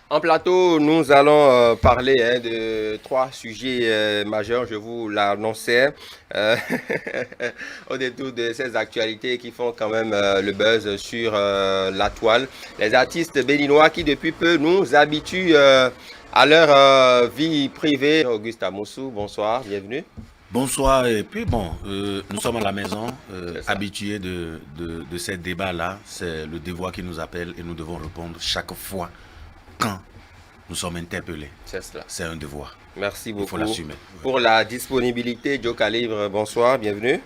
En plateau, nous allons parler de trois sujets majeurs, je vous l'annonçais, euh, au détour de ces actualités qui font quand même le buzz sur la toile. Les artistes béninois qui depuis peu nous habituent à leur vie privée. Auguste Amoussou, bonsoir, bienvenue. Bonsoir, et puis bon, nous sommes à la maison, C'est ça, habitués de ces débats-là. C'est le devoir qui nous appelle et nous devons répondre chaque fois quand nous sommes interpellés. c'est cela. C'est un devoir, Merci il faut beaucoup l'assumer. pour la disponibilité. Joe Calibre, bonsoir, bienvenue.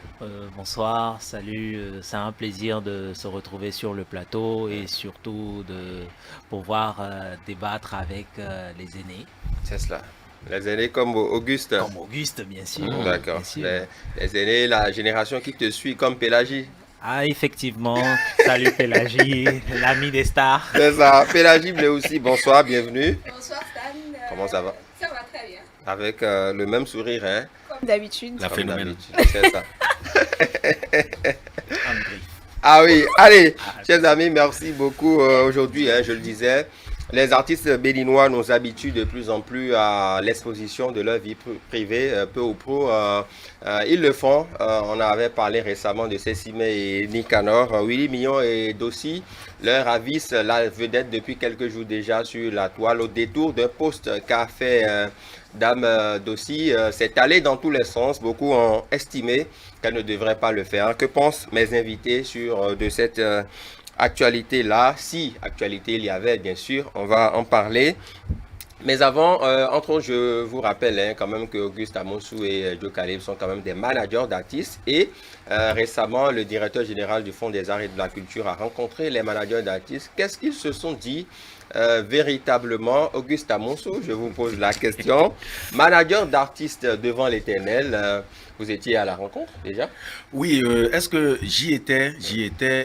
Bonsoir, salut. C'est un plaisir de se retrouver sur le plateau et surtout de pouvoir débattre avec les aînés, C'est cela. Les aînés comme Auguste. comme Auguste, bien sûr, D'accord. bien sûr. Les aînés, la génération qui te suit comme Pélagie. Ah, effectivement, salut Pélagie, l'ami des stars. C'est ça. Pélagie Blé aussi, bonsoir, bienvenue. Bonsoir Stan. Comment ça va? Ça va très bien. Avec le même sourire, hein? Comme d'habitude. La Comme phénomène. d'habitude. C'est ça. André. Ah oui, allez, chers amis, merci beaucoup aujourd'hui, hein, je le disais. Les artistes béninois nous habituent de plus en plus à l'exposition de leur vie privée, peu ou prou. Ils le font. On avait parlé récemment de Cécile et Nicanor. Willy Mignon et Dossi leur avissent la vedette depuis quelques jours déjà sur la toile au détour d'un post qu'a fait Dame Dossi. C'est allé dans tous les sens. Beaucoup ont estimé qu'elle ne devrait pas le faire. Que pensent mes invités sur de cette actualité-là? Si actualité il y avait, bien sûr, on va en parler. Mais avant, entre autres, je vous rappelle quand même que Auguste Amonsou et Joe Caleb sont quand même des managers d'artistes. Et récemment, le directeur général du Fonds des arts et de la culture a rencontré les managers d'artistes. Qu'est-ce qu'ils se sont dit véritablement? Auguste Amonsou, je vous pose la question. Manager d'artistes devant l'éternel, vous étiez à la rencontre déjà? Oui, est-ce que j'y étais,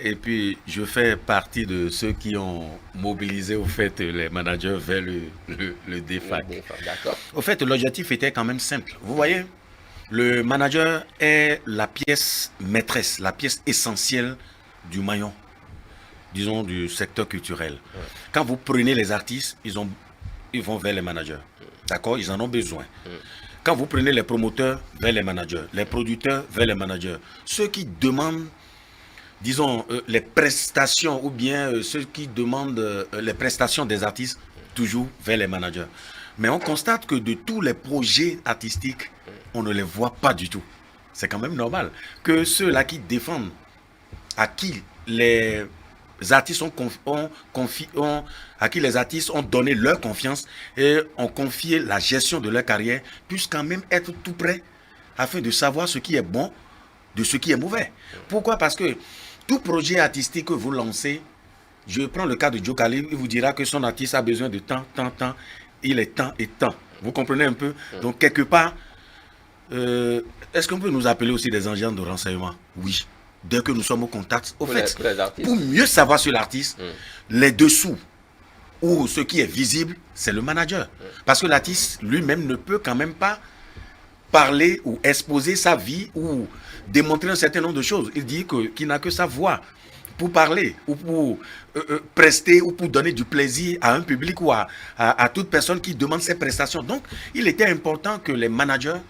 et puis je fais partie de ceux qui ont mobilisé au fait les managers vers le DFAC. D'accord. Au fait, l'objectif était quand même simple. Vous voyez, le manager est la pièce maîtresse, la pièce essentielle du maillon, disons, du secteur culturel. Quand vous prenez les artistes, ils vont vers les managers. D'accord? Ils en ont besoin. Quand vous prenez les promoteurs, vers les managers. Les producteurs, vers les managers. Ceux qui demandent, disons, les prestations ou bien ceux qui demandent les prestations des artistes, toujours vers les managers. Mais on constate que de tous les projets artistiques, on ne les voit pas du tout. C'est quand même normal que ceux-là qui défendent, à qui les artistes à qui les artistes ont donné leur confiance et ont confié la gestion de leur carrière, puissent quand même être tout prêts afin de savoir ce qui est bon de ce qui est mauvais. Pourquoi? Parce que tout projet artistique que vous lancez, je prends le cas de Joe Calib, il vous dira que son artiste a besoin de temps, il est temps et temps. Vous comprenez un peu? Donc quelque part, est-ce qu'on peut nous appeler aussi des agents de renseignement? Oui. Dès que nous sommes au contact, au fait, Pour les artistes. pour mieux savoir sur l'artiste, les dessous ou ce qui est visible, c'est le manager. Parce que l'artiste lui-même ne peut quand même pas parler ou exposer sa vie ou démontrer un certain nombre de choses. Il dit qu'il n'a que sa voix pour parler ou pour prester ou pour donner du plaisir à un public ou à toute personne qui demande ses prestations. Donc, il était important que les managers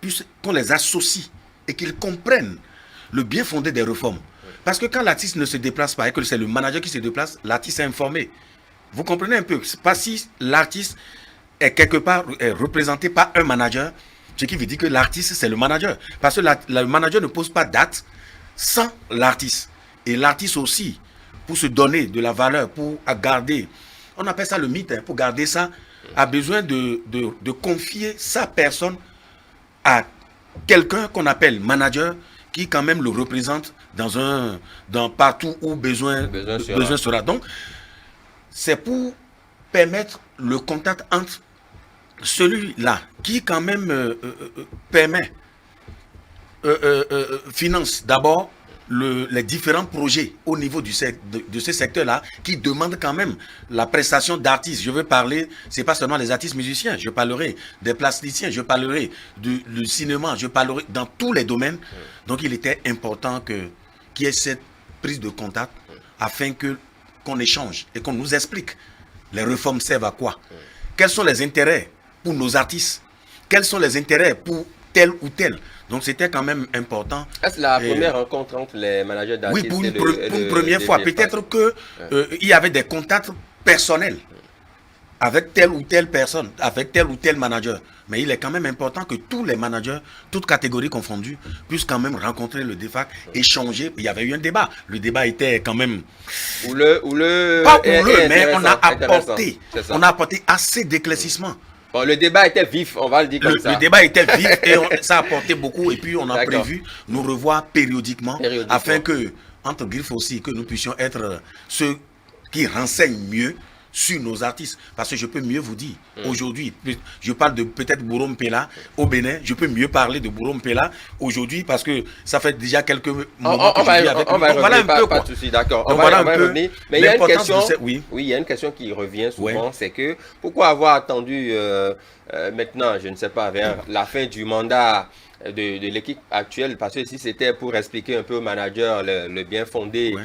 puissent, qu'on les associe et qu'ils comprennent le bien fondé des réformes. Parce que quand l'artiste ne se déplace pas et que c'est le manager qui se déplace, l'artiste est informé. Vous comprenez un peu? C'est pas si l'artiste est quelque part représenté par un manager, ce qui veut dire que l'artiste c'est le manager. Parce que le manager ne pose pas date sans l'artiste. Et l'artiste aussi, pour se donner de la valeur, pour garder, on appelle ça le mythe, hein, pour garder ça, a besoin de confier sa personne à quelqu'un qu'on appelle manager, qui quand même le représente dans partout où besoin sera. Donc, c'est pour permettre le contact entre celui-là qui quand même permet, finance d'abord les différents projets au niveau de ce secteur-là qui demandent quand même la prestation d'artistes. Je veux parler, c'est pas seulement les artistes musiciens, je parlerai des plasticiens, je parlerai du cinéma, je parlerai dans tous les domaines. Donc il était important qu'il y ait cette prise de contact afin qu'on échange et qu'on nous explique les réformes servent à quoi? Quels sont les intérêts pour nos artistes? Quels sont les intérêts pour tel ou tel? Donc c'était quand même important. Est-ce la première rencontre entre les managers d'artistes? Oui, pour une première fois. Peut-être qu'il y avait des contacts personnels avec telle ou telle personne, avec tel ou tel manager. Mais il est quand même important que tous les managers, toutes catégories confondues, puissent quand même rencontrer le DEFAC, échanger. Il y avait eu un débat. Le débat était quand même... Pas houleux, mais on a apporté assez d'éclaircissement. Bon, le débat était vif, on va le dire comme ça. Le débat était vif et ça a apporté beaucoup. Et puis on a prévu nous revoir périodiquement, afin que, entre griffes aussi, que nous puissions être ceux qui renseignent mieux sur nos artistes. Parce que je peux mieux vous dire, aujourd'hui, je parle de peut-être Bourom Pela au Bénin, je peux mieux parler de Bourom Pela aujourd'hui parce que ça fait déjà quelques moments que je vis avec lui. Voilà un peu, pas de souci, d'accord. On va revenir. Mais il y a une question, oui, il y a une question qui revient souvent, c'est que pourquoi avoir attendu maintenant, je ne sais pas, vers la fin du mandat de l'équipe actuelle, parce que si c'était pour expliquer un peu aux managers le bien fondé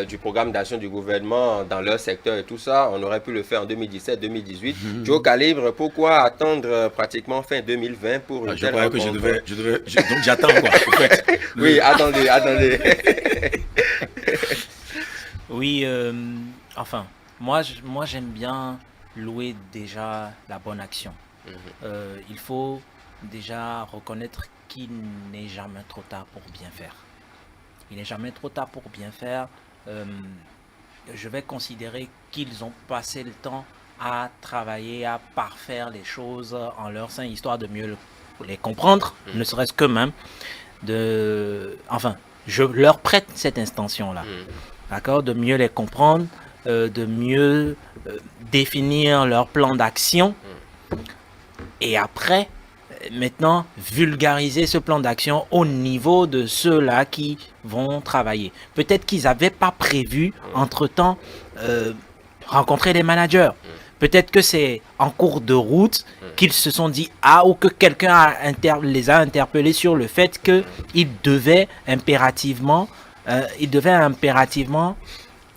du programme d'action du gouvernement dans leur secteur et tout ça, on aurait pu le faire en 2017-2018. Joe Calibre, pourquoi attendre pratiquement fin 2020 pour une telle rencontre? Donc j'attends quoi, en fait. Oui, attendez. Oui, enfin, moi j'aime bien louer déjà la bonne action. Il faut déjà reconnaître qu'il n'est jamais trop tard pour bien faire. Il n'est jamais trop tard pour bien faire. Je vais considérer qu'ils ont passé le temps à travailler, à parfaire les choses en leur sein, histoire de mieux les comprendre, ne serait-ce que même enfin, je leur prête cette intention-là, d'accord, de mieux les comprendre, de mieux définir leur plan d'action, et après, maintenant, vulgariser ce plan d'action au niveau de ceux-là qui vont travailler. Peut-être qu'ils n'avaient pas prévu, entre-temps, rencontrer des managers. Peut-être que c'est en cours de route qu'ils se sont dit « Ah » ou que quelqu'un les a interpellés sur le fait qu'ils devaient impérativement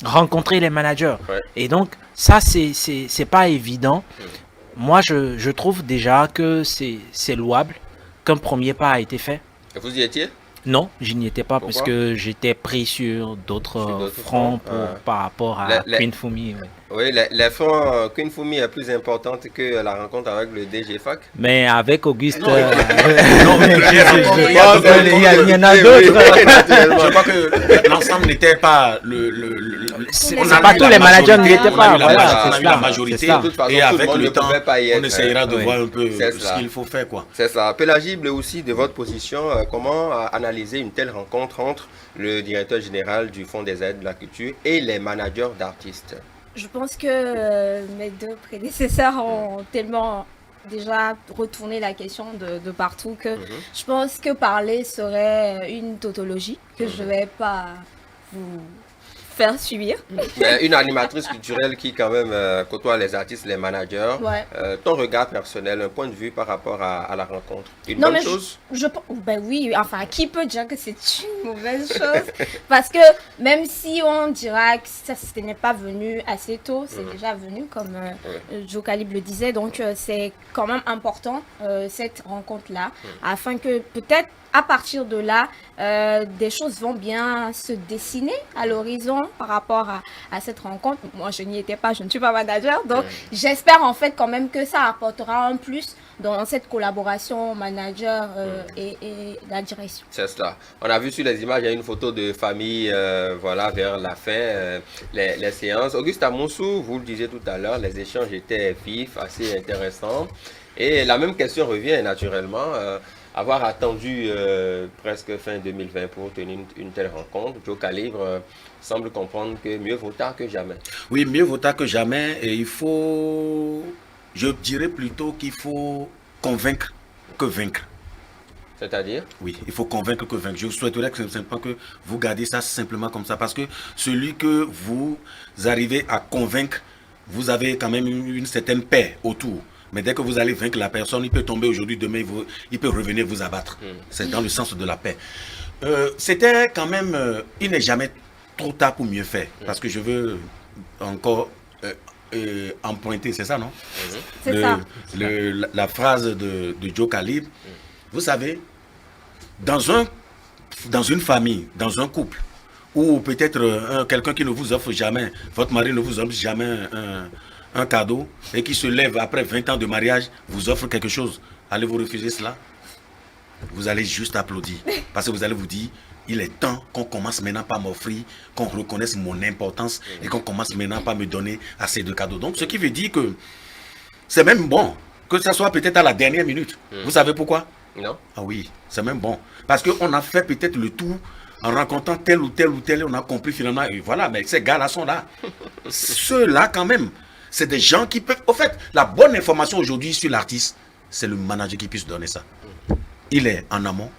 rencontrer les managers. Et donc, ça, c'est pas évident. Moi, je trouve déjà que c'est louable qu'un premier pas a été fait. Et vous y étiez? Non, je n'y étais pas. Pourquoi? Parce que j'étais pris sur d'autres fronts par rapport à Queen Fumi. Oui, les fonds Queen Fumi est plus importante que la rencontre avec le DGFAC. Mais avec Auguste, Non, il y en a d'autres. Je crois que l'ensemble n'était pas C'est pas tous les managers n'y étaient pas. On a eu la majorité. Et avec le temps, on essayera de voir un peu ce qu'il faut faire, quoi. C'est ça. Pélagible aussi, de votre position, comment analyser une telle rencontre entre le directeur général du Fonds des aides de la culture et les managers d'artistes? Je pense que mes deux prédécesseurs ont tellement déjà retourné la question de partout que je pense que parler serait une tautologie que je ne vais pas vous faire subir. Une animatrice culturelle qui quand même côtoie les artistes, les managers. Ton regard personnel, un point de vue par rapport à la rencontre. Une bonne chose? Ben oui, enfin, qui peut dire que c'est une mauvaise chose? Parce que même si on dira que ça ce n'est pas venu assez tôt, c'est déjà venu, comme Joe Calibre le disait. Donc c'est quand même important cette rencontre-là, afin que peut-être à partir de là, des choses vont bien se dessiner à l'horizon par rapport à cette rencontre. Moi, je n'y étais pas, je ne suis pas manager, donc j'espère en fait quand même que ça apportera un plus dans cette collaboration manager et la direction. C'est cela. On a vu sur les images, il y a une photo de famille, voilà, vers la fin, les séances. Auguste Amonsou, vous le disiez tout à l'heure, les échanges étaient vifs, assez intéressants. Et la même question revient naturellement. Avoir attendu presque fin 2020 pour tenir une telle rencontre, Joe Calibre semble comprendre que mieux vaut tard que jamais. Oui, mieux vaut tard que jamais. Et il faut, je dirais plutôt qu'il faut convaincre que vaincre. C'est-à-dire? Oui, il faut convaincre que vaincre. Je souhaiterais que simplement que vous gardiez ça simplement comme ça. Parce que celui que vous arrivez à convaincre, vous avez quand même une certaine paix autour. Mais dès que vous allez vaincre la personne, il peut tomber aujourd'hui, demain, il peut revenir vous abattre. C'est dans le sens de la paix. C'était quand même... il n'est jamais trop tard pour mieux faire. Parce que je veux encore emprunté, c'est ça, non? C'est ça. La phrase de Joe Calibre. Vous savez, dans une famille, dans un couple, ou peut-être quelqu'un qui ne vous offre jamais, votre mari ne vous offre jamais un cadeau, et qui se lève après 20 ans de mariage, vous offre quelque chose, allez-vous refuser cela? Vous allez juste applaudir, parce que vous allez vous dire, il est temps qu'on commence maintenant par m'offrir, qu'on reconnaisse mon importance, et qu'on commence maintenant par me donner assez de cadeaux. Donc, ce qui veut dire que c'est même bon, que ça soit peut-être à la dernière minute. Vous savez pourquoi? Non. Ah oui, c'est même bon. Parce qu'on a fait peut-être le tout en rencontrant tel ou tel ou tel, on a compris finalement, et voilà, mais ces gars-là sont là. Ceux-là, quand même, c'est des gens qui peuvent... Au fait, la bonne information aujourd'hui sur l'artiste, c'est le manager qui puisse donner ça. Il est en amont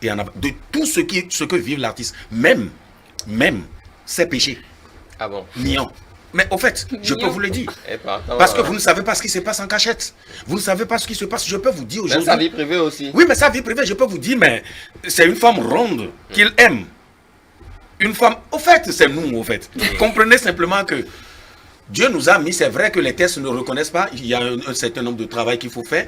et en avant. De tout ce que vive l'artiste, même ses péchés. Ah bon? Niant. Mais au fait, je peux vous le dire. Et pourtant, Parce que vous ne savez pas ce qui se passe en cachette. Vous ne savez pas ce qui se passe. Je peux vous dire même aujourd'hui... sa vie privée aussi. Oui, mais sa vie privée, je peux vous dire, mais c'est une femme ronde qu'il aime. Une femme... Au fait, c'est nous, au fait. Comprenez simplement que Dieu nous a mis, c'est vrai que les tests ne reconnaissent pas, il y a un certain nombre de travail qu'il faut faire,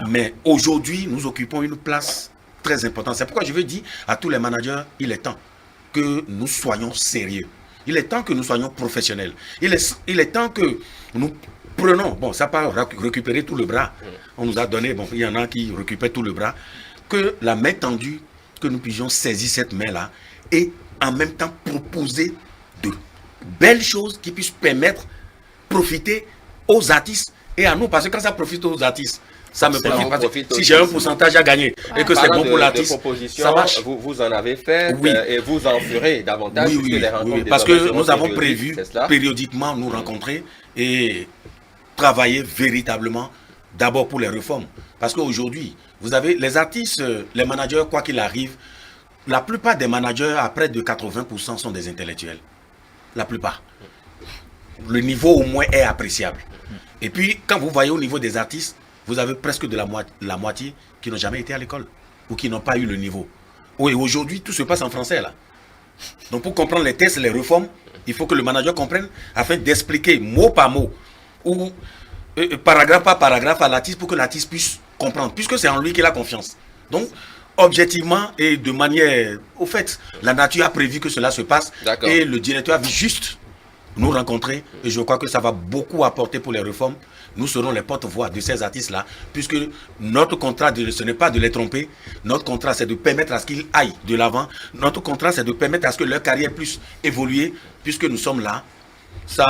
mais aujourd'hui, nous occupons une place très importante. C'est pourquoi je veux dire à tous les managers, il est temps que nous soyons sérieux. Il est temps que nous soyons professionnels. Il est temps que nous prenons, bon, ça pas récupérer tout le bras. On nous a donné, bon, il y en a qui récupèrent tout le bras, que la main tendue, que nous puissions saisir cette main-là et en même temps proposer de belles choses qui puissent permettre profiter aux artistes et à nous, parce que quand ça profite aux artistes, ça me profite. Si j'ai un pourcentage à gagner et que c'est bon pour l'artiste, ça marche. Vous en avez fait et vous en ferez davantage. Oui, parce que nous avons prévu périodiquement nous rencontrer et travailler véritablement d'abord pour les réformes. Parce qu'aujourd'hui, vous avez les artistes, les managers, quoi qu'il arrive, la plupart des managers, à près de 80%, sont des intellectuels. La plupart. Le niveau au moins est appréciable. Et puis, quand vous voyez au niveau des artistes, vous avez presque de la moitié qui n'ont jamais été à l'école ou qui n'ont pas eu le niveau. Oui, aujourd'hui, tout se passe en français là. Donc, pour comprendre les tests, les réformes, il faut que le manager comprenne afin d'expliquer mot par mot ou paragraphe par paragraphe à l'artiste pour que l'artiste puisse comprendre, puisque c'est en lui qu'il a confiance. Donc, objectivement et de manière... Au fait, la nature a prévu que cela se passe et le directeur a juste nous rencontrer et je crois que ça va beaucoup apporter pour les réformes. Nous serons les porte-voix de ces artistes-là, puisque notre contrat, ce n'est pas de les tromper. Notre contrat, c'est de permettre à ce qu'ils aillent de l'avant. Notre contrat, c'est de permettre à ce que leur carrière puisse évoluer, puisque nous sommes là. Ça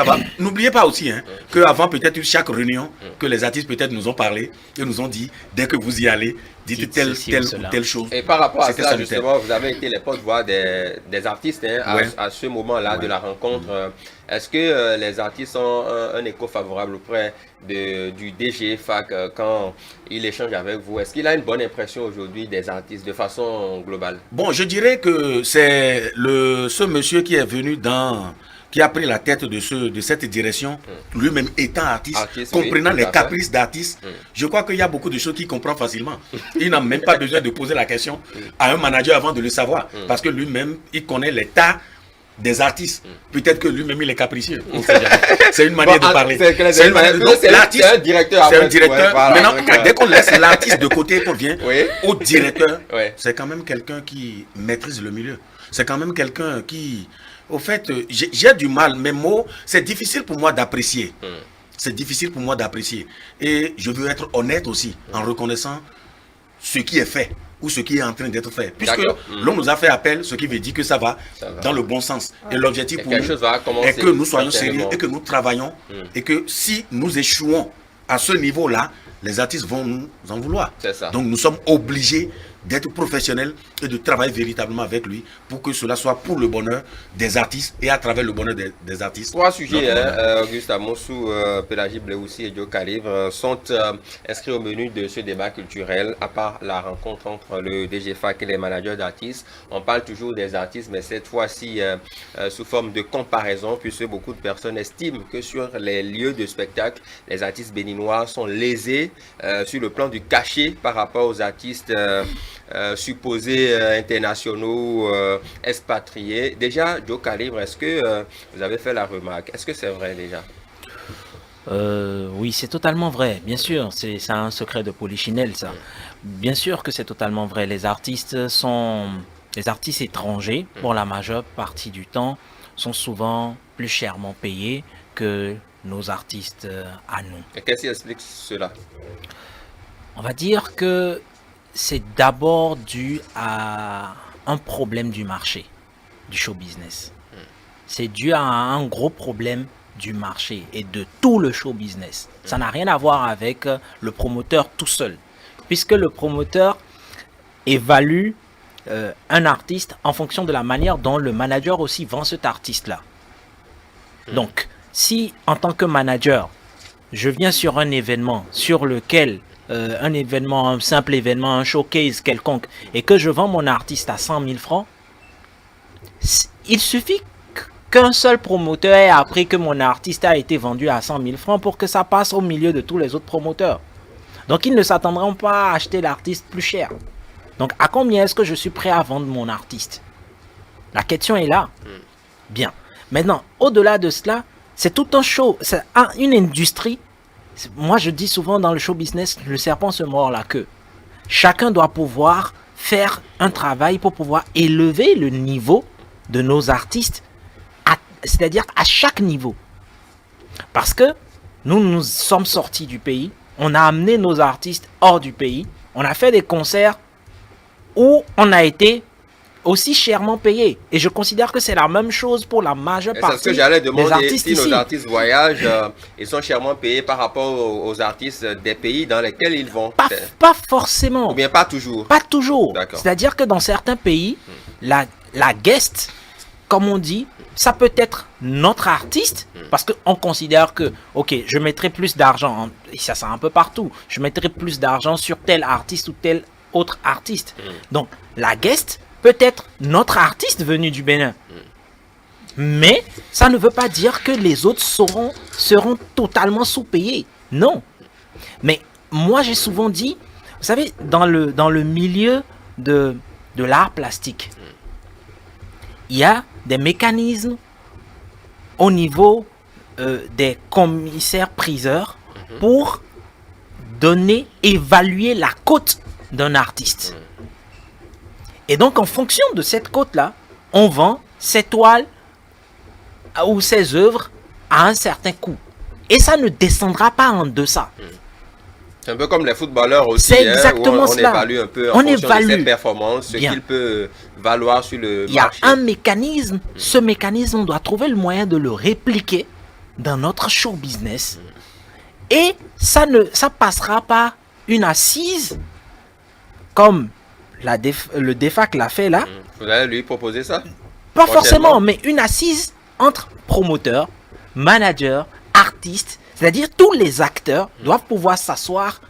va. N'oubliez pas aussi qu'avant peut-être chaque réunion, que les artistes peut-être nous ont parlé et nous ont dit, dès que vous y allez, dites telle ou telle chose. Et par rapport à ça, justement, vous avez été les porte-voix des artistes à ce moment-là de la rencontre. Est-ce que les artistes ont un écho favorable auprès du DGFAC quand il échange avec vous? Est-ce qu'il a une bonne impression aujourd'hui des artistes de façon globale? Bon, je dirais que c'est ce monsieur qui est venu qui a pris la tête de cette direction, lui-même étant artiste, comprenant les caprices d'artistes. Je crois qu'il y a beaucoup de choses qu'il comprend facilement. Il n'a même pas besoin de poser la question à un manager avant de le savoir, parce que lui-même, il connaît l'état des artistes. Peut-être que lui-même, il est capricieux. C'est une manière de parler. C'est un directeur. C'est un directeur. Maintenant, dès qu'on laisse l'artiste de côté, qu'on vient au directeur, c'est quand même quelqu'un qui maîtrise le milieu. C'est quand même quelqu'un qui... Au fait, j'ai du mal, mes mots, c'est difficile pour moi d'apprécier. C'est difficile pour moi d'apprécier. Et je veux être honnête aussi, en reconnaissant ce qui est fait, ou ce qui est en train d'être fait. Puisque l'on nous a fait appel, ce qui veut dire que ça va dans le bon sens. Et l'objectif pour nous est que nous soyons sérieux et que nous travaillons. Et que si nous échouons à ce niveau-là, les artistes vont nous en vouloir. Donc nous sommes obligés d'être professionnel et de travailler véritablement avec lui pour que cela soit pour le bonheur des artistes et à travers le bonheur des artistes. Trois sujets, Auguste Amonsou, Pélagie Bleoussi et Joe Calibre, sont inscrits au menu de ce débat culturel, à part la rencontre entre le DGFAC et les managers d'artistes. On parle toujours des artistes, mais cette fois-ci sous forme de comparaison, puisque beaucoup de personnes estiment que sur les lieux de spectacle, les artistes béninois sont lésés sur le plan du cachet par rapport aux artistes supposés internationaux, expatriés. Déjà, Joe Calibre, est-ce que vous avez fait la remarque? Est-ce que c'est vrai déjà? Oui, c'est totalement vrai. Bien sûr, c'est un secret de Polichinelle, ça. Bien sûr que c'est totalement vrai. Les artistes étrangers, pour la majeure partie du temps, sont souvent plus chèrement payés que nos artistes à nous. Et qu'est-ce qui explique cela? On va dire que c'est d'abord dû à un problème du marché, du show business. C'est dû à un gros problème du marché et de tout le show business. Ça n'a rien à voir avec le promoteur tout seul, puisque le promoteur évalue un artiste en fonction de la manière dont le manager aussi vend cet artiste-là. Donc, si en tant que manager, je viens sur un événement sur lequel, un simple événement, un showcase quelconque, et que je vends mon artiste à 100 000 francs, il suffit qu'un seul promoteur ait appris que mon artiste a été vendu à 100 000 francs pour que ça passe au milieu de tous les autres promoteurs. Donc, ils ne s'attendront pas à acheter l'artiste plus cher. Donc, à combien est-ce que je suis prêt à vendre mon artiste? La question est là. Bien. Maintenant, au-delà de cela, c'est tout un show, c'est une industrie. Moi, je dis souvent dans le show business, le serpent se mord la queue. Chacun doit pouvoir faire un travail pour pouvoir élever le niveau de nos artistes, c'est-à-dire à chaque niveau. Parce que nous sommes sortis du pays, on a amené nos artistes hors du pays, on a fait des concerts où on a été aussi chèrement payé. Et je considère que c'est la même chose pour la majeure partie c'est ce que j'allais des demander. artistes Si ici. nos artistes voyagent, ils sont chèrement payés par rapport aux artistes des pays dans lesquels ils vont. Pas forcément. Ou bien pas toujours. Pas toujours. D'accord. C'est-à-dire que dans certains pays, la guest, comme on dit, ça peut être notre artiste, parce qu'on considère que, ok, je mettrai plus d'argent, et ça c'est un peu partout, je mettrai plus d'argent sur tel artiste ou tel autre artiste. Donc, la guest peut être notre artiste venu du Bénin. Mais ça ne veut pas dire que les autres seront totalement sous-payés. Non. Mais moi, j'ai souvent dit, vous savez, dans le milieu de l'art plastique, il y a des mécanismes au niveau des commissaires-priseurs pour évaluer la cote d'un artiste. Et donc, en fonction de cette cote-là, on vend ses toiles ou ses œuvres à un certain coût. Et ça ne descendra pas en deçà. C'est un peu comme les footballeurs aussi. C'est exactement où on cela. évalue un peu en On fonction évalue. de ses performances, ce Bien. qu'il peut valoir sur le Il y a marché. un mécanisme. Ce mécanisme, on doit trouver le moyen de le répliquer dans notre show business. Et ça passera par une assise comme le DEFAC l'a fait là. Vous allez lui proposer ça? Pas Prochainement. forcément, mais une assise entre promoteurs, managers, artistes. C'est-à-dire tous les acteurs doivent pouvoir s'asseoir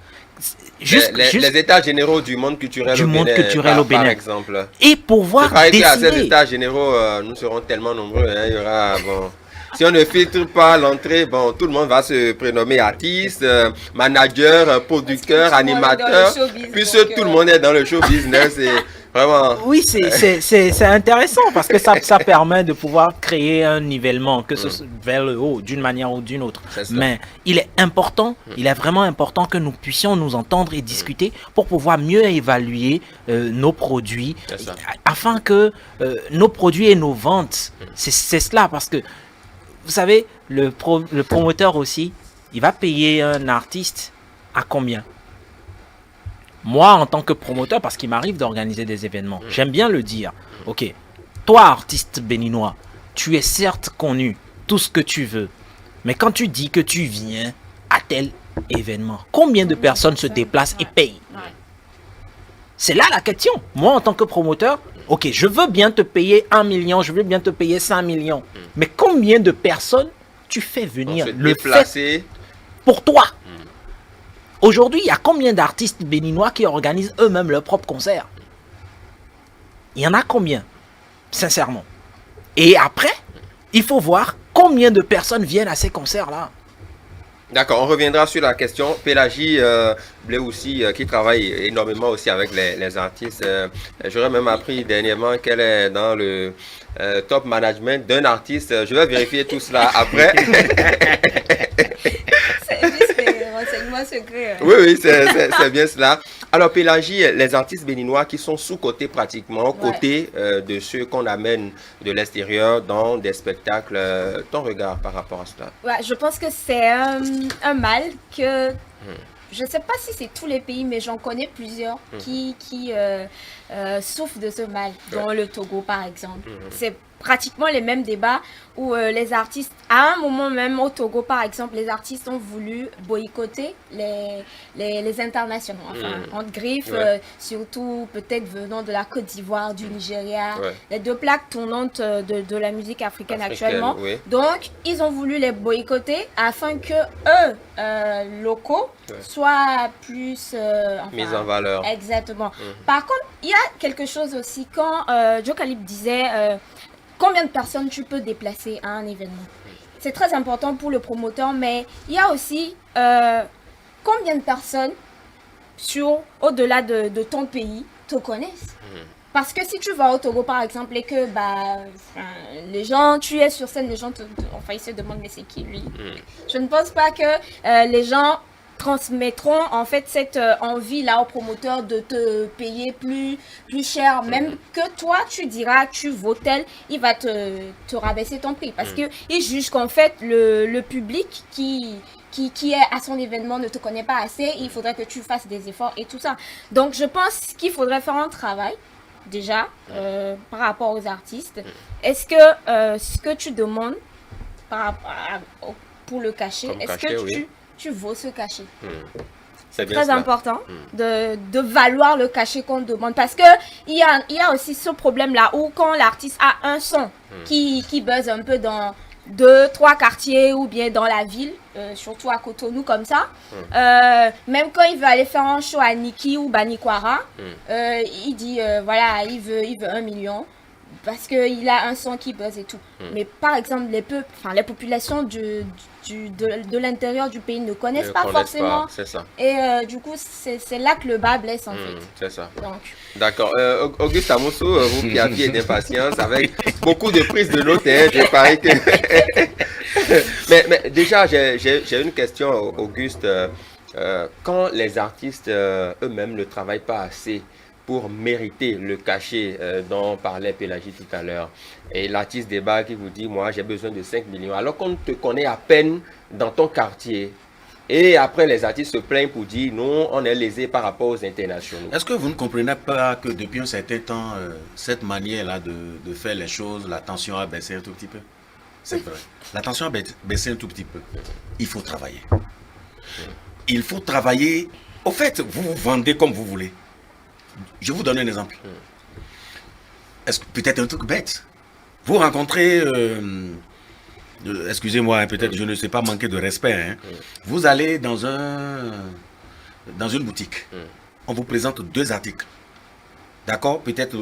Les états généraux du monde culturel Du au monde Bénin, culturel au par Bénin. exemple. et pouvoir C'est pareil qu'à ces décider. états généraux, nous serons tellement nombreux. Hein, il y aura, bon, si on ne filtre pas l'entrée, bon, tout le monde va se prénommer artiste, manager, producteur, Tout le monde est dans le animateur. showbiz, Puisque donc, tout le monde est dans le show business. Et vraiment. Oui, c'est intéressant parce que ça permet de pouvoir créer un nivellement que ce soit vers le haut d'une manière ou d'une autre. C'est ça. Mais il est important, il est vraiment important que nous puissions nous entendre et discuter pour pouvoir mieux évaluer nos produits C'est ça. afin que nos produits et nos ventes, c'est cela parce que vous savez, le promoteur aussi, il va payer un artiste à combien? Moi, en tant que promoteur, parce qu'il m'arrive d'organiser des événements, j'aime bien le dire. Ok, toi, artiste béninois, tu es certes connu, tout ce que tu veux, mais quand tu dis que tu viens à tel événement, combien de personnes se déplacent et payent? C'est là la question. Moi, en tant que promoteur, ok, je veux bien te payer 1 million, je veux bien te payer 5 millions, mais combien de personnes tu fais venir Se le fait déplacer. pour toi? Aujourd'hui, il y a combien d'artistes béninois qui organisent eux-mêmes leurs propres concerts? Il y en a combien? Sincèrement. Et après, il faut voir combien de personnes viennent à ces concerts-là. D'accord, on reviendra sur la question. Pélagie Blé aussi, qui travaille énormément aussi avec les artistes. J'aurais même appris dernièrement qu'elle est dans le top management d'un artiste. Je vais vérifier tout cela après. C'est juste des renseignements secrets. Oui, oui, c'est bien cela. Alors, Pélagie, les artistes béninois qui sont sous-cotés pratiquement, côté de ceux qu'on amène de l'extérieur dans des spectacles, ton regard par rapport à cela? Ouais, je pense que c'est un mal que je ne sais pas si c'est tous les pays, mais j'en connais plusieurs qui souffrent de ce mal, dont le Togo par exemple. C'est pratiquement les mêmes débats où les artistes, à un moment même au Togo par exemple, les artistes ont voulu boycotter les internationaux, enfin entre griffes, surtout peut-être venant de la Côte d'Ivoire, du Nigeria, les deux plaques tournantes de la musique africaine actuellement. Oui. Donc ils ont voulu les boycotter afin que eux, locaux, soient plus mis en valeur. Exactement. Par contre, il y a quelque chose aussi quand Joe Calib disait combien de personnes tu peux déplacer à un événement. C'est très important pour le promoteur, mais il y a aussi combien de personnes au-delà de ton pays te connaissent. Parce que si tu vas au Togo par exemple et que les gens, tu es sur scène, les gens ils se demandent mais c'est qui lui. Je ne pense pas que les gens transmettront en fait cette envie là au promoteur de te payer plus cher, même que toi tu diras tu vaux tel, il va te rabaisser ton prix parce que il juge qu'en fait le public qui est à son événement ne te connaît pas assez, il faudrait que tu fasses des efforts et tout ça. Donc je pense qu'il faudrait faire un travail déjà par rapport aux artistes. Est-ce que ce que tu demandes pour le cachet, est-ce que tu vaux ce cachet? C'est très important de valoir le cachet qu'on demande parce que il y a aussi ce problème là où quand l'artiste a un son qui buzz un peu dans 2-3 quartiers ou bien dans la ville, surtout à Cotonou comme ça, même quand il veut aller faire un show à Niki ou Banikwara, il dit voilà, il veut 1 million parce qu'il a un son qui buzz et tout. Mais par exemple, les populations de l'intérieur du pays ne connaissent pas forcément. C'est ça. Et du coup, c'est là que le bas blesse en fait. C'est ça. Donc. D'accord. Auguste Amosso, vous qui aviez d'impatience avec beaucoup de prises de notes, je parie que... mais déjà, j'ai une question, Auguste. Quand les artistes eux-mêmes ne travaillent pas assez pour mériter le cachet dont parlait Pélagie tout à l'heure. Et l'artiste débat qui vous dit, moi j'ai besoin de 5 millions, alors qu'on te connaît à peine dans ton quartier. Et après les artistes se plaignent pour dire, non, on est lésé par rapport aux internationaux. Est-ce que vous ne comprenez pas que depuis un certain temps, cette manière-là de faire les choses, la tension a baissé un tout petit peu? C'est vrai. La tension a baissé un tout petit peu. Il faut travailler. Il faut travailler. Au fait, vous vous vendez comme vous voulez. Je vous donne un exemple. Est-ce que peut-être un truc bête? Vous rencontrez, excusez-moi, peut-être je ne sais pas manquer de respect. Vous allez dans une boutique. On vous présente 2 articles. D'accord? Peut-être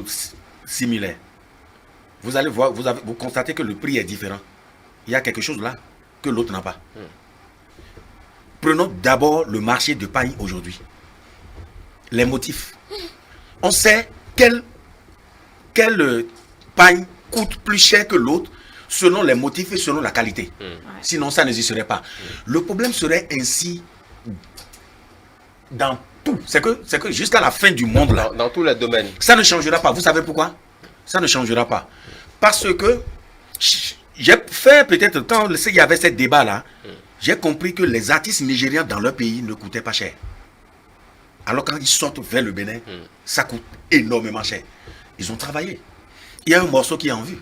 similaires. Vous allez voir, vous constatez que le prix est différent. Il y a quelque chose là que l'autre n'a pas. Prenons d'abord le marché de paille aujourd'hui. Les motifs. On sait quelle paille coûte plus cher que l'autre selon les motifs et selon la qualité. Sinon, ça n'existerait pas. Le problème serait ainsi dans tout. C'est que jusqu'à la fin du monde, là, dans tous les domaines. Ça ne changera pas. Vous savez pourquoi? Ça ne changera pas. Parce que j'ai fait peut-être, quand il y avait ce débat-là, j'ai compris que les artistes nigériens dans leur pays ne coûtaient pas cher. Alors quand ils sortent vers le Bénin, ça coûte énormément cher. Ils ont travaillé. Il y a un morceau qui est en vue,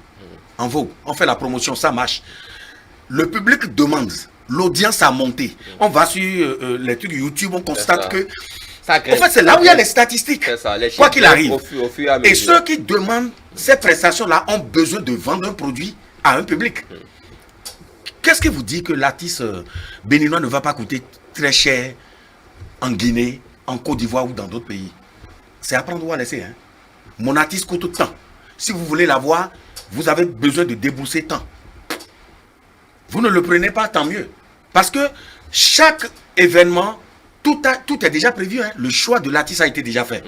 en vogue. On fait la promotion, ça marche. Le public demande, l'audience a monté. On va sur les trucs YouTube, on constate que... En fait, c'est là où il y a les statistiques. Ça, les quoi qu'il arrive. Au fur et à mesure. Et ceux qui demandent ces prestations-là ont besoin de vendre un produit à un public. Qu'est-ce qui vous dit que l'artiste béninois ne va pas coûter très cher en Guinée, en Côte d'Ivoire ou dans d'autres pays? C'est à prendre ou à laisser. Mon artiste coûte tant. Si vous voulez l'avoir, vous avez besoin de débourser tant. Vous ne le prenez pas, tant mieux. Parce que chaque événement, tout est déjà prévu. Hein. Le choix de l'artiste a été déjà fait.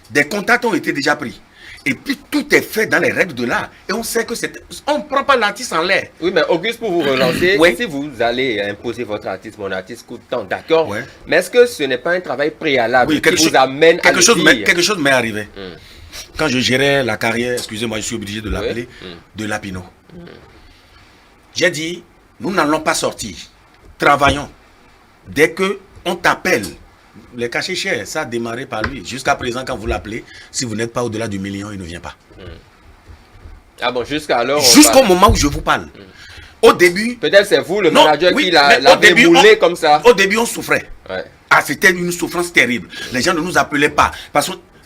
Des contacts ont été déjà pris. Et puis tout est fait dans les règles de l'art. Et on sait que on ne prend pas l'artiste en l'air. Oui, mais Auguste, pour vous relancer, Oui. si vous allez imposer votre artiste, mon artiste coûte tant, d'accord. Ouais. Mais est-ce que ce n'est pas un travail préalable Oui, qui vous amène à le dire? quelque chose m'est arrivé. Quand je gérais la carrière, excusez-moi, je suis obligé de l'appeler, de Lapino. J'ai dit, nous n'allons pas sortir. Travaillons. Dès que on t'appelle, les cachets chers, ça a démarré par lui. Jusqu'à présent, quand vous l'appelez, si vous n'êtes pas au-delà du million, il ne vient pas. Ah bon, jusqu'à alors. Jusqu'au moment où je vous parle. Au début... Peut-être c'est vous, le Non, manager, oui, qui mais l'avait moulé comme ça. Au début, on souffrait. Ouais. Ah, c'était une souffrance terrible. Les gens ne nous appelaient pas.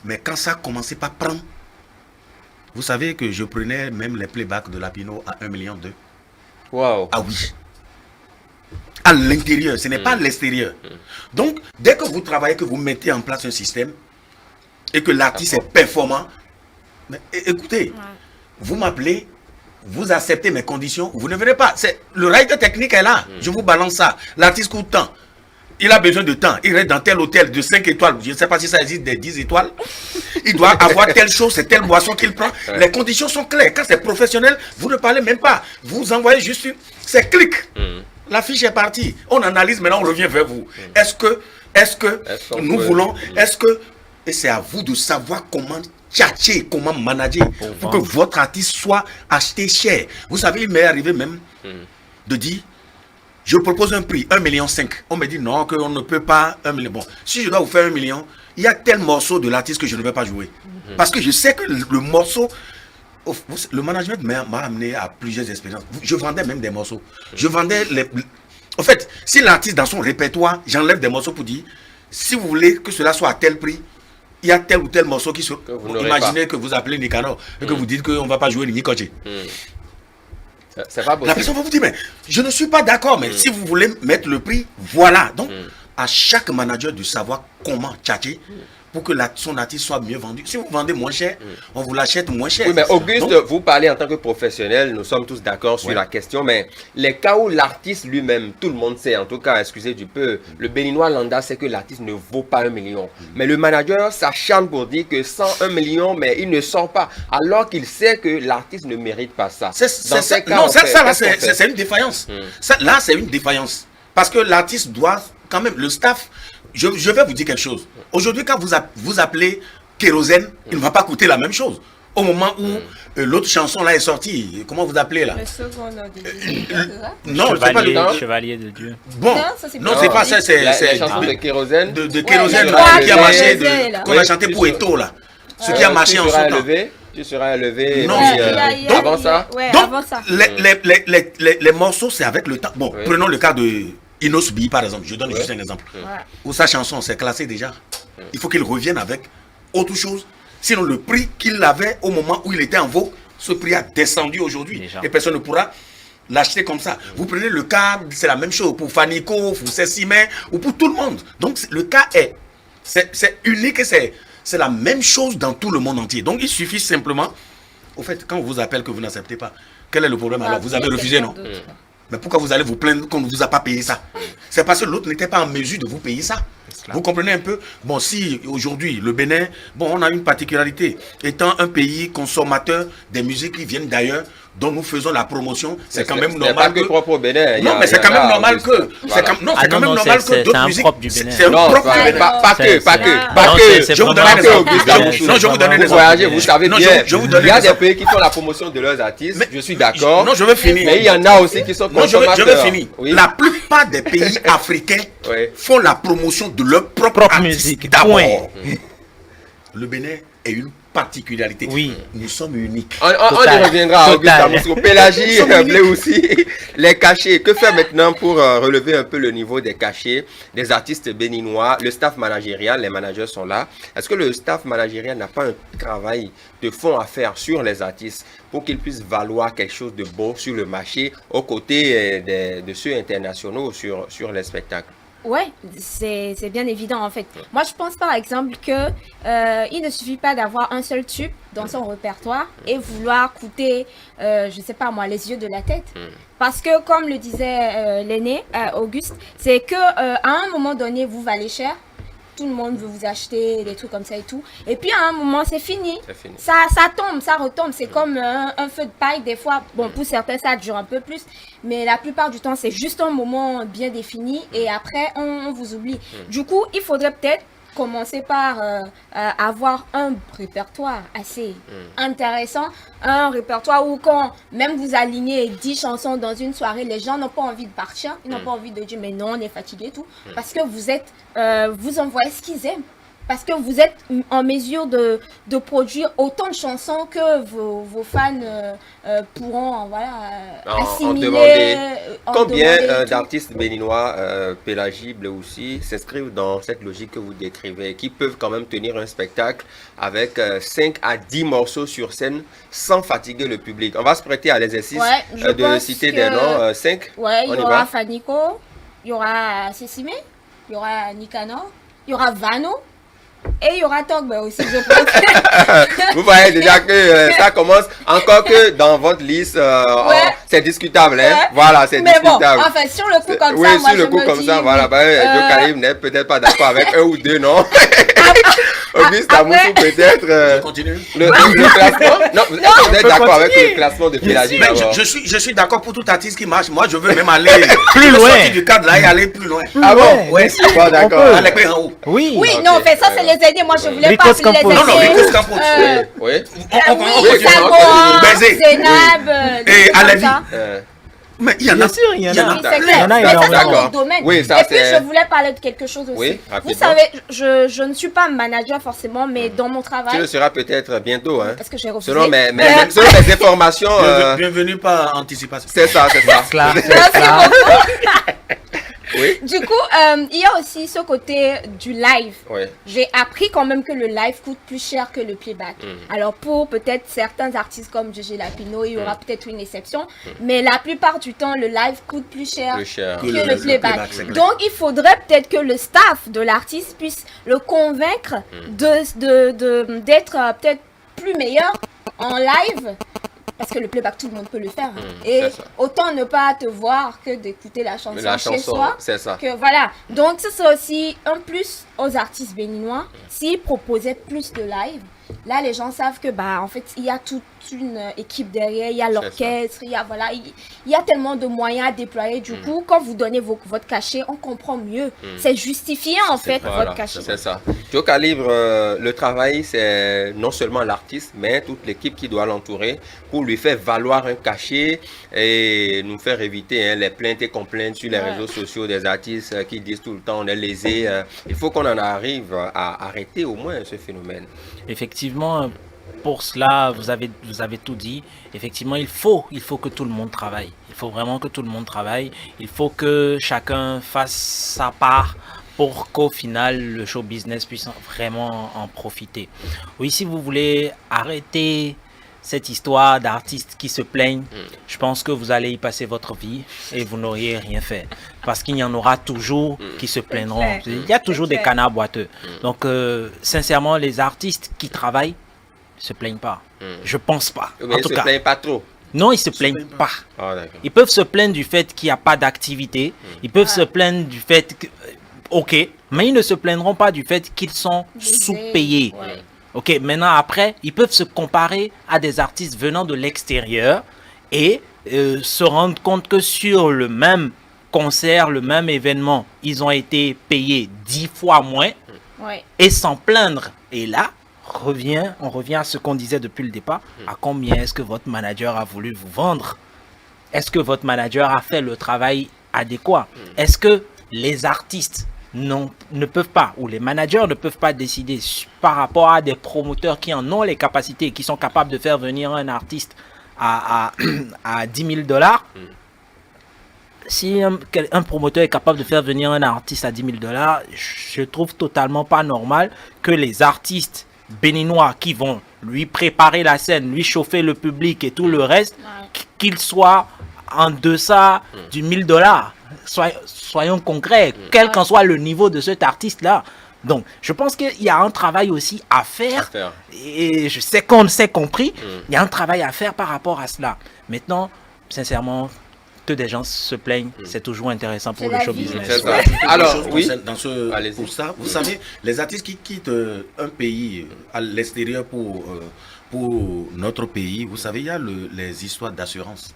Mais quand ça commençait par prendre, vous savez que je prenais même les playbacks de Lapino à 1,2 million. Wow. Ah oui. À l'intérieur, ce n'est pas à l'extérieur. Donc, dès que vous travaillez, que vous mettez en place un système et que l'artiste est performant, mais, écoutez, vous m'appelez, vous acceptez mes conditions, vous ne verrez pas. Le règle technique est là. Je vous balance ça. L'artiste coûte tant. Il a besoin de temps. Il reste dans tel hôtel de 5 étoiles. Je ne sais pas si ça existe des 10 étoiles. Il doit avoir telle chose, c'est telle boisson qu'il prend. Les conditions sont claires. Quand c'est professionnel, vous ne parlez même pas. Vous envoyez juste une... C'est clic. La fiche est partie. On analyse, maintenant on revient vers vous. Est-ce que nous voulons... Est-ce que... Et c'est à vous de savoir comment tchatcher, comment manager pour que votre artiste soit acheté cher. Vous savez, il m'est arrivé même de dire... Je propose un prix, 1,5 million. On me dit non, qu'on ne peut pas 1 million. Bon, si je dois vous faire 1 million, il y a tel morceau de l'artiste que je ne vais pas jouer. Parce que je sais que le morceau, le management m'a amené à plusieurs expériences. Je vendais même des morceaux. Je vendais les... En fait, si l'artiste dans son répertoire, j'enlève des morceaux pour dire, si vous voulez que cela soit à tel prix, il y a tel ou tel morceau qui se... Imaginez que vous appelez Nicanor et que vous dites qu'on ne va pas jouer Nikoche. C'est pas possible. La personne va vous dire, mais je ne suis pas d'accord, mais si vous voulez mettre le prix, voilà. Donc, à chaque manager de savoir comment tchatcher pour que son artiste soit mieux vendu. Si vous vendez moins cher, on vous l'achète moins cher. Oui, mais Auguste, donc, vous parlez en tant que professionnel, nous sommes tous d'accord sur la question, mais les cas où l'artiste lui-même, tout le monde sait, en tout cas, excusez du peu, le béninois lambda sait que l'artiste ne vaut pas 1 million. Mais le manager s'acharne pour dire que sans 1 million, mais il ne sort pas, alors qu'il sait que l'artiste ne mérite pas ça. c'est une défaillance. Là, c'est une défaillance. Parce que l'artiste doit, quand même, le staff, je vais vous dire quelque chose. Aujourd'hui, quand vous appelez Kérosène, il ne va pas coûter la même chose. Au moment où l'autre chanson là est sortie, comment vous appelez là? Le second de Non, c'est pas le Chevalier de Dieu. Bon, non, c'est pas ça, c'est la chanson de Kérosène. de Kérosène les là, trois qui a marché, Kérosène, là. qu'on a chanté pour Eto là. Ce qui a marché en son temps. Tu seras élevé. Non, avant ça. Ouais, Donc, avant ça. les morceaux, c'est avec le temps. Bon, prenons le cas de Inos B, par exemple. Je donne juste un exemple. Où sa chanson, c'est classé déjà. Il faut qu'il revienne avec autre chose. Sinon, le prix qu'il avait au moment où il était en vogue, ce prix a descendu aujourd'hui. Et personne ne pourra l'acheter comme ça. Vous prenez le cas, c'est la même chose pour Fanico, pour Cessimé, ou pour tout le monde. Donc, le cas c'est unique et c'est la même chose dans tout le monde entier. Donc, il suffit simplement, au fait, quand on vous appelle que vous n'acceptez pas, quel est le problème alors? Vous avez refusé, non? Mais pourquoi vous allez vous plaindre qu'on ne vous a pas payé ça? C'est parce que l'autre n'était pas en mesure de vous payer ça. Vous comprenez un peu? Bon, si aujourd'hui, le Bénin, bon, on a une particularité. Étant un pays consommateur des musiques qui viennent d'ailleurs, dont nous faisons la promotion, c'est quand même normal que... propre au Bénin. Non, mais c'est quand même normal que... C'est quand même normal que d'autres musiques... C'est un propre du Bénin. Pas que. Je vous donne un exemple. Non, je vous donne un exemple. Vous savez bien. Il y a des pays qui font la promotion de leurs artistes. Je suis d'accord. Non, je veux finir. Mais il y en a aussi qui sont consommateurs. Je veux finir. La plupart des pays africains font la promotion de leur propre musique. D'abord. Le Bénin est une particularité. Oui. Nous sommes uniques. On y reviendra, Auguste. Pélagie, Blé aussi. Les cachets. Que faire maintenant pour relever un peu le niveau des cachets des artistes béninois? Le staff managérial, les managers sont là. Est-ce que le staff managérial n'a pas un travail de fond à faire sur les artistes pour qu'ils puissent valoir quelque chose de beau sur le marché aux côtés de ceux internationaux sur les spectacles? Ouais, c'est bien évident en fait. Moi, je pense par exemple que il ne suffit pas d'avoir un seul tube dans son répertoire et vouloir coûter, je sais pas moi, les yeux de la tête. Parce que comme le disait l'aîné Auguste, c'est que à un moment donné, vous valez cher. Tout le monde veut vous acheter des trucs comme ça et tout. Et puis à un moment, c'est fini. C'est fini. Ça tombe, ça retombe. C'est comme un feu de paille. Des fois, bon, pour certains, ça dure un peu plus. Mais la plupart du temps, c'est juste un moment bien défini. Et après, on vous oublie. Du coup, il faudrait peut-être commencer par avoir un répertoire assez intéressant. Un répertoire où quand même vous alignez 10 chansons dans une soirée, les gens n'ont pas envie de partir. Ils n'ont pas envie de dire mais non, on est fatigué et tout. Parce que vous êtes, vous envoyez ce qu'ils aiment. Parce que vous êtes en mesure de produire autant de chansons que vos fans pourront assimiler. Combien d'artistes béninois pélagibles aussi s'inscrivent dans cette logique que vous décrivez, qui peuvent quand même tenir un spectacle avec 5 à 10 morceaux sur scène sans fatiguer le public? On va se prêter à l'exercice de citer des noms. 5. Ouais, il y aura Fanico, il y aura Sesime, il y aura Nicanor, il y aura Vano. Et il y aura Togba aussi, je pense. Vous voyez déjà que ça commence, encore que dans votre liste, c'est discutable. Hein? Voilà, c'est discutable. Mais bon, enfin, sur le coup comme ça, oui, moi, sur le coup comme ça, voilà. Joe Calib n'est peut-être pas d'accord avec un ou deux noms. Auguste Amoussou, peut-être. Je continue. Le classement. Non, vous êtes d'accord avec le classement de Pélagie? Je suis d'accord pour tout artiste qui marche. Moi, je veux même aller plus loin. Sortir du cadre là et aller plus loin. Ah bon? Ouais, c'est bon, d'accord. Aller en haut. Oui. Oui, non, en fait, ça, c'est les aînés. Moi, je voulais pas Ricos appeler les Campos. aînés. Non, Ricos Campos. Oui. Oui, Samoa, Zénab, Et Alavi. Mais il y en a. Bien sûr, il y en a. Oui, c'est clair. Mais ça, c'est mon domaine. Oui, ça, et puis, je voulais parler de quelque chose aussi. Oui, vous savez, je ne suis pas manager forcément, mais dans mon travail. Tu le seras peut-être bientôt. Hein. Parce que j'ai refusé. Selon mes informations. Bienvenue par anticipation. C'est ça, c'est ça. Merci beaucoup. Oui. Du coup, il y a aussi ce côté du live. Oui. J'ai appris quand même que le live coûte plus cher que le playback. Alors pour peut-être certains artistes comme Gégé Lapino, il y aura peut-être une exception. Mais la plupart du temps, le live coûte plus cher que le playback. Donc il faudrait peut-être que le staff de l'artiste puisse le convaincre d'être peut-être plus meilleur en live. Parce que le playback, tout le monde peut le faire. Et autant ne pas te voir que d'écouter la chanson chez soi. C'est ça. Que, voilà. Donc, ce serait aussi un plus aux artistes béninois s'ils proposaient plus de live. Là, les gens savent que, en fait, il y a toute une équipe derrière, il y a l'orchestre, il y a tellement de moyens à déployer. Du coup, quand vous donnez votre cachet, on comprend mieux. C'est justifié, en fait, votre cachet. C'est ça. Joe Calibre, le travail, c'est non seulement l'artiste, mais toute l'équipe qui doit l'entourer pour lui faire valoir un cachet et nous faire éviter les plaintes et complaintes sur les réseaux sociaux des artistes qui disent tout le temps on est lésé. Il faut qu'on en arrive à arrêter au moins ce phénomène. Effectivement, pour cela, vous avez tout dit. Effectivement, il faut que tout le monde travaille. Il faut vraiment que tout le monde travaille. Il faut que chacun fasse sa part pour qu'au final, le show business puisse vraiment en profiter. Oui, si vous voulez arrêter cette histoire d'artistes qui se plaignent, je pense que vous allez y passer votre vie et vous n'auriez rien fait. Parce qu'il y en aura toujours qui se plaindront. Il y a toujours des canards boiteux. Donc, sincèrement, les artistes qui travaillent ne se plaignent pas. Je pense pas. Mais ils ne se plaignent pas trop. Non, ils ne se plaignent pas. Ah, ils peuvent se plaindre du fait qu'il n'y a pas d'activité. Ils peuvent se plaindre du fait que... Ok, mais ils ne se plaindront pas du fait qu'ils sont sous-payés. Ok, maintenant après, ils peuvent se comparer à des artistes venant de l'extérieur et se rendre compte que sur le même concert, le même événement, ils ont été payés 10 fois moins et s'en plaindre. Et là, on revient à ce qu'on disait depuis le départ. À combien est-ce que votre manager a voulu vous vendre? Est-ce que votre manager a fait le travail adéquat? Est-ce que les artistes ne peuvent pas, ou les managers ne peuvent pas décider par rapport à des promoteurs qui en ont les capacités, qui sont capables de faire venir un artiste à 10 000 $? Si un promoteur est capable de faire venir un artiste à 10 000 $, je trouve totalement pas normal que les artistes béninois qui vont lui préparer la scène, lui chauffer le public et tout le reste, qu'ils soient en deçà du 1 000 $. soyons concrets, quel qu'en soit le niveau de cet artiste-là. Donc, je pense qu'il y a un travail aussi à faire. Et je sais qu'on s'est compris. Il y a un travail à faire par rapport à cela. Maintenant, sincèrement, que des gens se plaignent, c'est toujours intéressant pour le show business. Alors, oui. Pour ça, vous savez, les artistes qui quittent un pays à l'extérieur pour notre pays, vous savez, il y a les histoires d'assurance.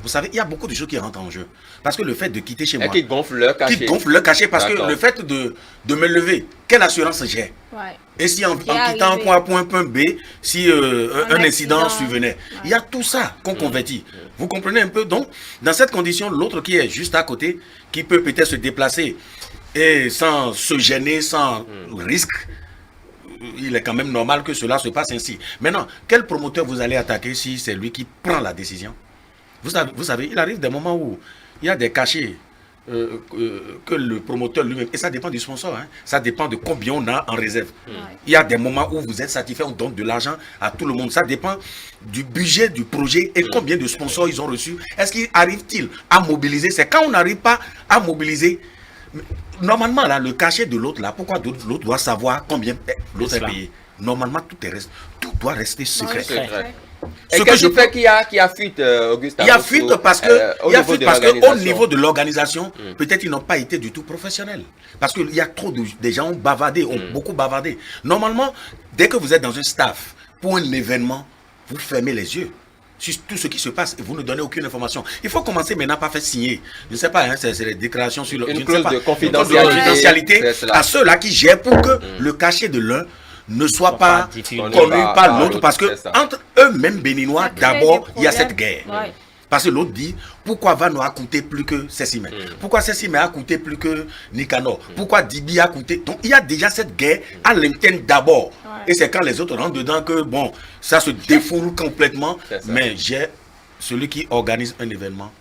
Vous savez, il y a beaucoup de choses qui rentrent en jeu. Parce que le fait de quitter chez moi... Qui gonfle leur cachet. Qui gonfle leur cachet parce que le fait de me lever, quelle assurance j'ai? Et si en quittant point B, si un incident survenait, il y a tout ça qu'on convertit. Vous comprenez un peu? Donc, dans cette condition, l'autre qui est juste à côté, qui peut peut-être se déplacer et sans se gêner, sans risque, il est quand même normal que cela se passe ainsi. Maintenant, quel promoteur vous allez attaquer si c'est lui qui prend la décision? Vous savez, il arrive des moments où il y a des cachets que le promoteur lui-même, et ça dépend du sponsor, hein, ça dépend de combien on a en réserve. Il y a des moments où vous êtes satisfait, on donne de l'argent à tout le monde. Ça dépend du budget du projet et combien de sponsors ils ont reçu. Est-ce qu'il arrive-t-il à mobiliser? C'est quand on n'arrive pas à mobiliser. Normalement, là, le cachet de l'autre, là, pourquoi l'autre doit savoir combien l'autre est payé? Normalement, tout doit rester secret. Et qu'est-ce qui fait qu'il y a fuite, Auguste? Il y a fuite parce que au niveau de l'organisation, peut-être ils n'ont pas été du tout professionnels. Parce qu'il y a trop de gens ont bavardé, ont beaucoup bavardé. Normalement, dès que vous êtes dans un staff pour un événement, vous fermez les yeux sur tout ce qui se passe et vous ne donnez aucune information. Il faut commencer maintenant par faire signer, je ne sais pas, hein, c'est les déclarations sur une clause de confidentialité à ceux-là qui gèrent pour que le cachet de l'un ne soit pas connu par l'autre, parce que entre eux-mêmes béninois, d'abord, il y a cette guerre. Parce que l'autre dit, pourquoi Vano a coûté plus que Sessimé? Pourquoi Sessimé a coûté plus que Nicanor? Pourquoi Dibi a coûté? Donc il y a déjà cette guerre à l'interne d'abord. Et c'est quand les autres rentrent dedans que, bon, ça se défoule complètement. Mais celui qui organise un événement,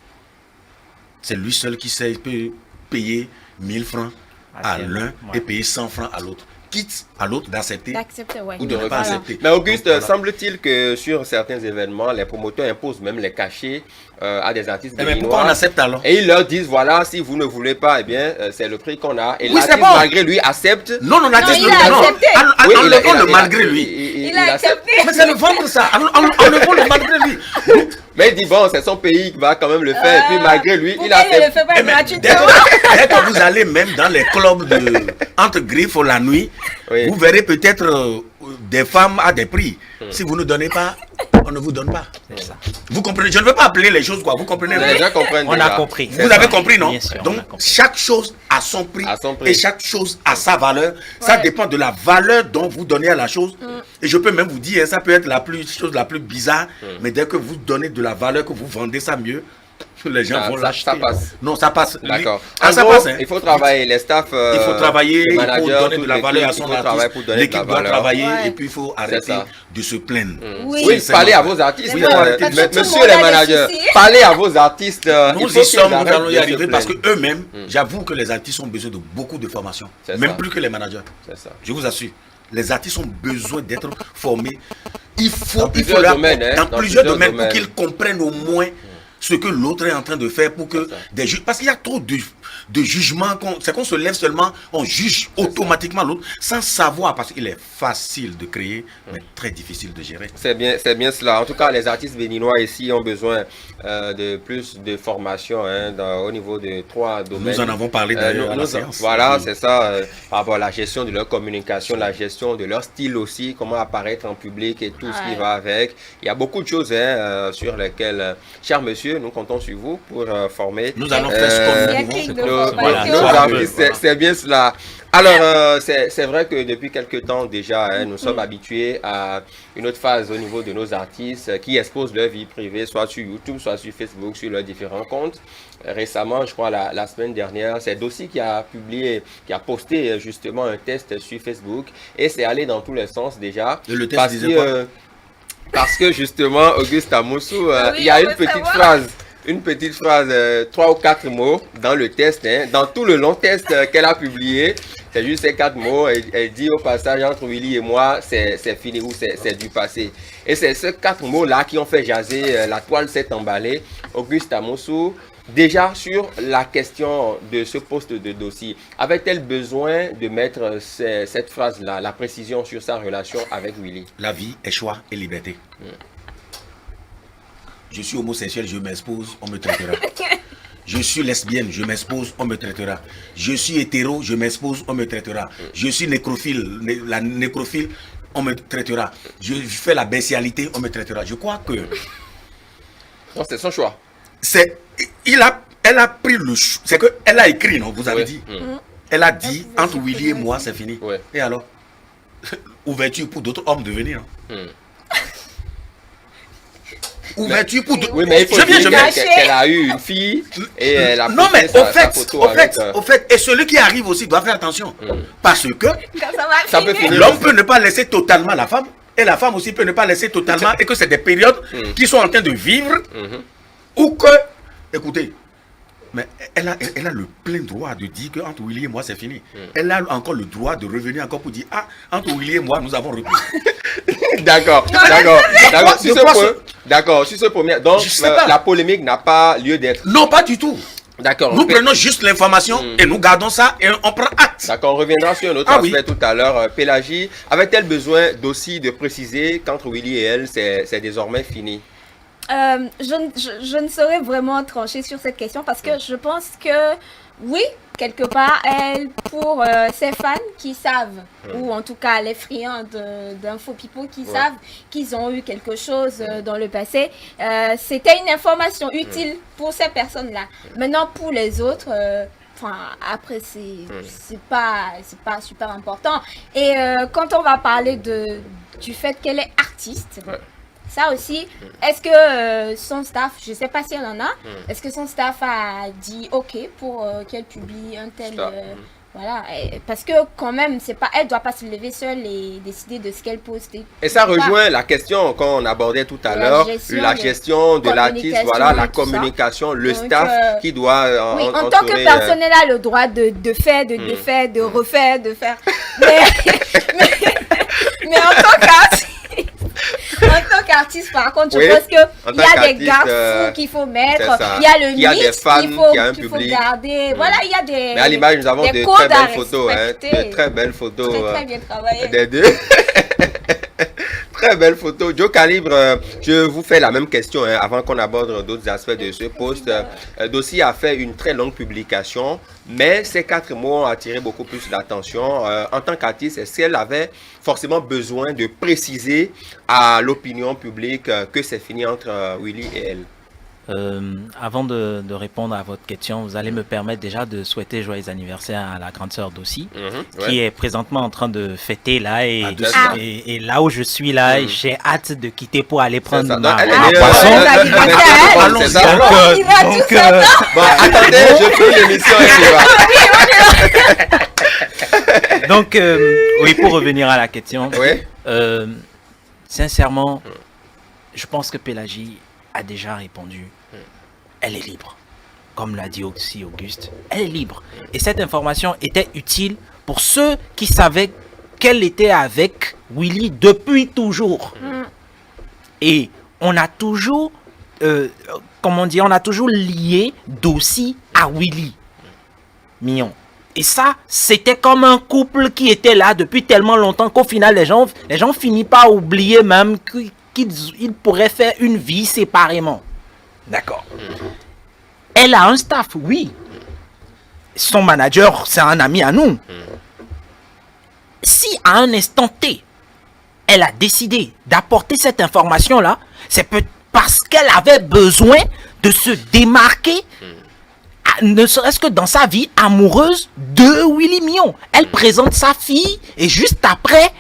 c'est lui seul qui sait, peut payer 1000 francs à l'un et payer 100 francs à l'autre. Quitte à l'autre d'accepter ou de ne pas accepter. Mais Auguste, semble-t-il que sur certains événements, les promoteurs imposent même les cachets à des artistes béninois. Mais pourquoi on accepte alors? Et ils leur disent, voilà, si vous ne voulez pas, eh bien, c'est le prix qu'on a. Et l'artiste, malgré lui, accepte. Non, l'artiste, enlevons le malgré lui. Il a accepté. Mais c'est le vendre ça. Enlevons le malgré lui. Mais il dit, bon, c'est son pays qui va quand même le faire. Et puis, malgré lui, il a fait. Le fait pas gratuitement. Dès que vous allez même dans les clubs entre griffes la nuit, vous verrez peut-être des femmes à des prix. Si vous ne donnez pas, on ne vous donne pas. Vous comprenez? Je ne veux pas appeler les choses quoi. Vous comprenez? On a compris. Vous avez compris, non? Sûr, donc, chaque chose a son prix et chaque chose a sa valeur. Ça dépend de la valeur dont vous donnez à la chose. Et je peux même vous dire, ça peut être la chose la plus bizarre, mais dès que vous donnez de la valeur, que vous vendez ça mieux, les gens vont l'acheter. Ça passe. Non, ça passe. D'accord. Ça passe. Il faut travailler. Les staffs. Il faut travailler. Il faut donner de la valeur à son artiste. L'équipe doit travailler et puis il faut arrêter de se plaindre. Oui, parlez à vos artistes. Monsieur les managers, parlez à vos artistes. Nous y sommes, nous allons y arriver parce que eux-mêmes, j'avoue que les artistes ont besoin de beaucoup de formation. Même plus que les managers. Je vous assure. Les artistes ont besoin d'être formés. Il faut dans plusieurs domaines pour qu'ils comprennent au moins ce que l'autre est en train de faire pour que des juges... Parce qu'il y a trop de jugements. C'est qu'on se lève seulement, on juge automatiquement l'autre sans savoir. Parce qu'il est facile de créer, mais très difficile de gérer. C'est bien cela. En tout cas, les artistes béninois ici ont besoin de plus de formation au niveau de 3 domaines. Nous en avons parlé d'ailleurs à la séance. Voilà, c'est ça. Par rapport à la gestion de leur communication, la gestion de leur style aussi, comment apparaître en public et tout ce qui va avec. Il y a beaucoup de choses sur lesquelles, cher monsieur, nous comptons sur vous pour former. Nous allons faire ce qu'on nous c'est bien cela. Alors, c'est vrai que depuis quelques temps déjà, nous sommes habitués à une autre phase au niveau de nos artistes qui exposent leur vie privée, soit sur YouTube, soit sur Facebook, sur leurs différents comptes. Récemment, je crois la semaine dernière, c'est Dossi qui a posté justement un test sur Facebook et c'est allé dans tous les sens déjà. Et le test disait quoi? Parce que justement, Auguste Amoussou, il y a une petite phrase, 3 ou 4 mots dans le test, dans tout le long test qu'elle a publié. C'est juste ces 4 mots. Elle dit au passage, entre Willy et moi, c'est fini ou c'est du passé. Et c'est ces 4 mots-là qui ont fait jaser. La toile s'est emballée. Auguste Amossou, déjà sur la question de ce poste de dossier, avait-elle besoin de mettre cette phrase-là, la précision sur sa relation avec Willy? La vie est choix et liberté. Je suis homosexuel, je m'expose, on me traitera. Je suis lesbienne, je m'expose, on me traitera. Je suis hétéro, je m'expose, on me traitera. Je suis nécrophile, la nécrophile, on me traitera. Je fais la bestialité, on me traitera. Je crois que... Non, c'est son choix. Elle a pris le choix. C'est qu'elle a écrit, non? Vous avez dit. Elle a dit, entre Willy et moi, c'est fini. Ouais. Et alors? Ouverture pour d'autres hommes de venir. Ouverture pour d'autres. Oui, mais il faut dire viens. qu'elle a eu une fille et elle a Non, mais posté sa photo avec... au fait, et celui qui arrive aussi doit faire attention. Parce que Quand Ça peut finir. l'homme peut ne pas laisser totalement la femme, et la femme aussi peut ne pas laisser totalement, et que c'est des périodes qui sont en train de vivre, ou que, écoutez, mais elle a le plein droit de dire qu'entre Willy et moi c'est fini. Elle a encore le droit de revenir encore pour dire, ah, entre Willy et moi nous avons repris. D'accord. Sur ce premier. Donc, la polémique n'a pas lieu d'être. Non, pas du tout. D'accord. Nous prenons juste l'information et nous gardons ça et on prend acte. D'accord, on reviendra sur un autre aspect tout à l'heure. Pélagie, avait-elle besoin d'aussi de préciser qu'entre Willy et elle, c'est désormais fini? Je ne saurais vraiment trancher sur cette question parce que je pense que oui, quelque part, elle, pour ses fans qui savent, ou en tout cas les friands d'info people qui savent qu'ils ont eu quelque chose dans le passé, c'était une information utile pour ces personnes-là. Maintenant, pour les autres, après, c'est pas super important. Et quand on va parler du fait qu'elle est artiste, ça aussi, est-ce que son staff, je ne sais pas si elle en a, est-ce que son staff a dit OK pour qu'elle publie un tel... voilà, parce que quand même, elle ne doit pas se lever seule et décider de ce qu'elle poste. Et ça rejoint la question qu'on abordait tout à l'heure, la gestion de l'artiste, voilà, la communication, le staff qui doit... en tant que personne, elle a le droit de faire, de défaire, de refaire, de faire... mais en tant qu'artiste, par contre, je pense qu'il y a des garde-fous qu'il faut mettre, il y a le mix qu'il faut garder. Voilà, il y a des. Mais à l'image, nous avons de très belles photos, de très belles photos. Très bien travaillé. Des deux. Très belle photo. Joe Calibre, je vous fais la même question avant qu'on aborde d'autres aspects de ce post. Dossier a fait une très longue publication, mais ces 4 mots ont attiré beaucoup plus l'attention. En tant qu'artiste, est-ce qu'elle avait forcément besoin de préciser à l'opinion publique que c'est fini entre Willy et elle? Avant de répondre à votre question, vous allez me permettre déjà de souhaiter joyeux anniversaire à la grande sœur Dossi, qui est présentement en train de fêter là, et là où je suis là, j'ai hâte de quitter pour aller prendre ma boisson. Bon, attendez, je fais l'émission et Donc, oui, pour revenir à la question, sincèrement, je pense que Pélagie a déjà répondu. Elle est libre. Comme l'a dit aussi Auguste, elle est libre. Et cette information était utile pour ceux qui savaient qu'elle était avec Willy depuis toujours. Et on a toujours, on a toujours lié Dossi à Willy Mignon. Et ça, c'était comme un couple qui était là depuis tellement longtemps qu'au final, les gens finissent par oublier même qu'ils pourraient faire une vie séparément. D'accord. Elle a un staff, oui. Son manager, c'est un ami à nous. Si à un instant T, elle a décidé d'apporter cette information-là, c'est parce qu'elle avait besoin de se démarquer, ne serait-ce que dans sa vie amoureuse de Willy Mignon. Elle présente sa fille et juste après,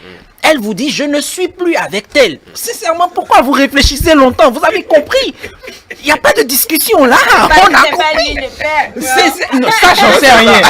elle vous dit, je ne suis plus avec elle. Sincèrement, pourquoi vous réfléchissez longtemps? Vous avez compris? Il n'y a pas de discussion là. On a compris. Non, ça, j'en sais rien.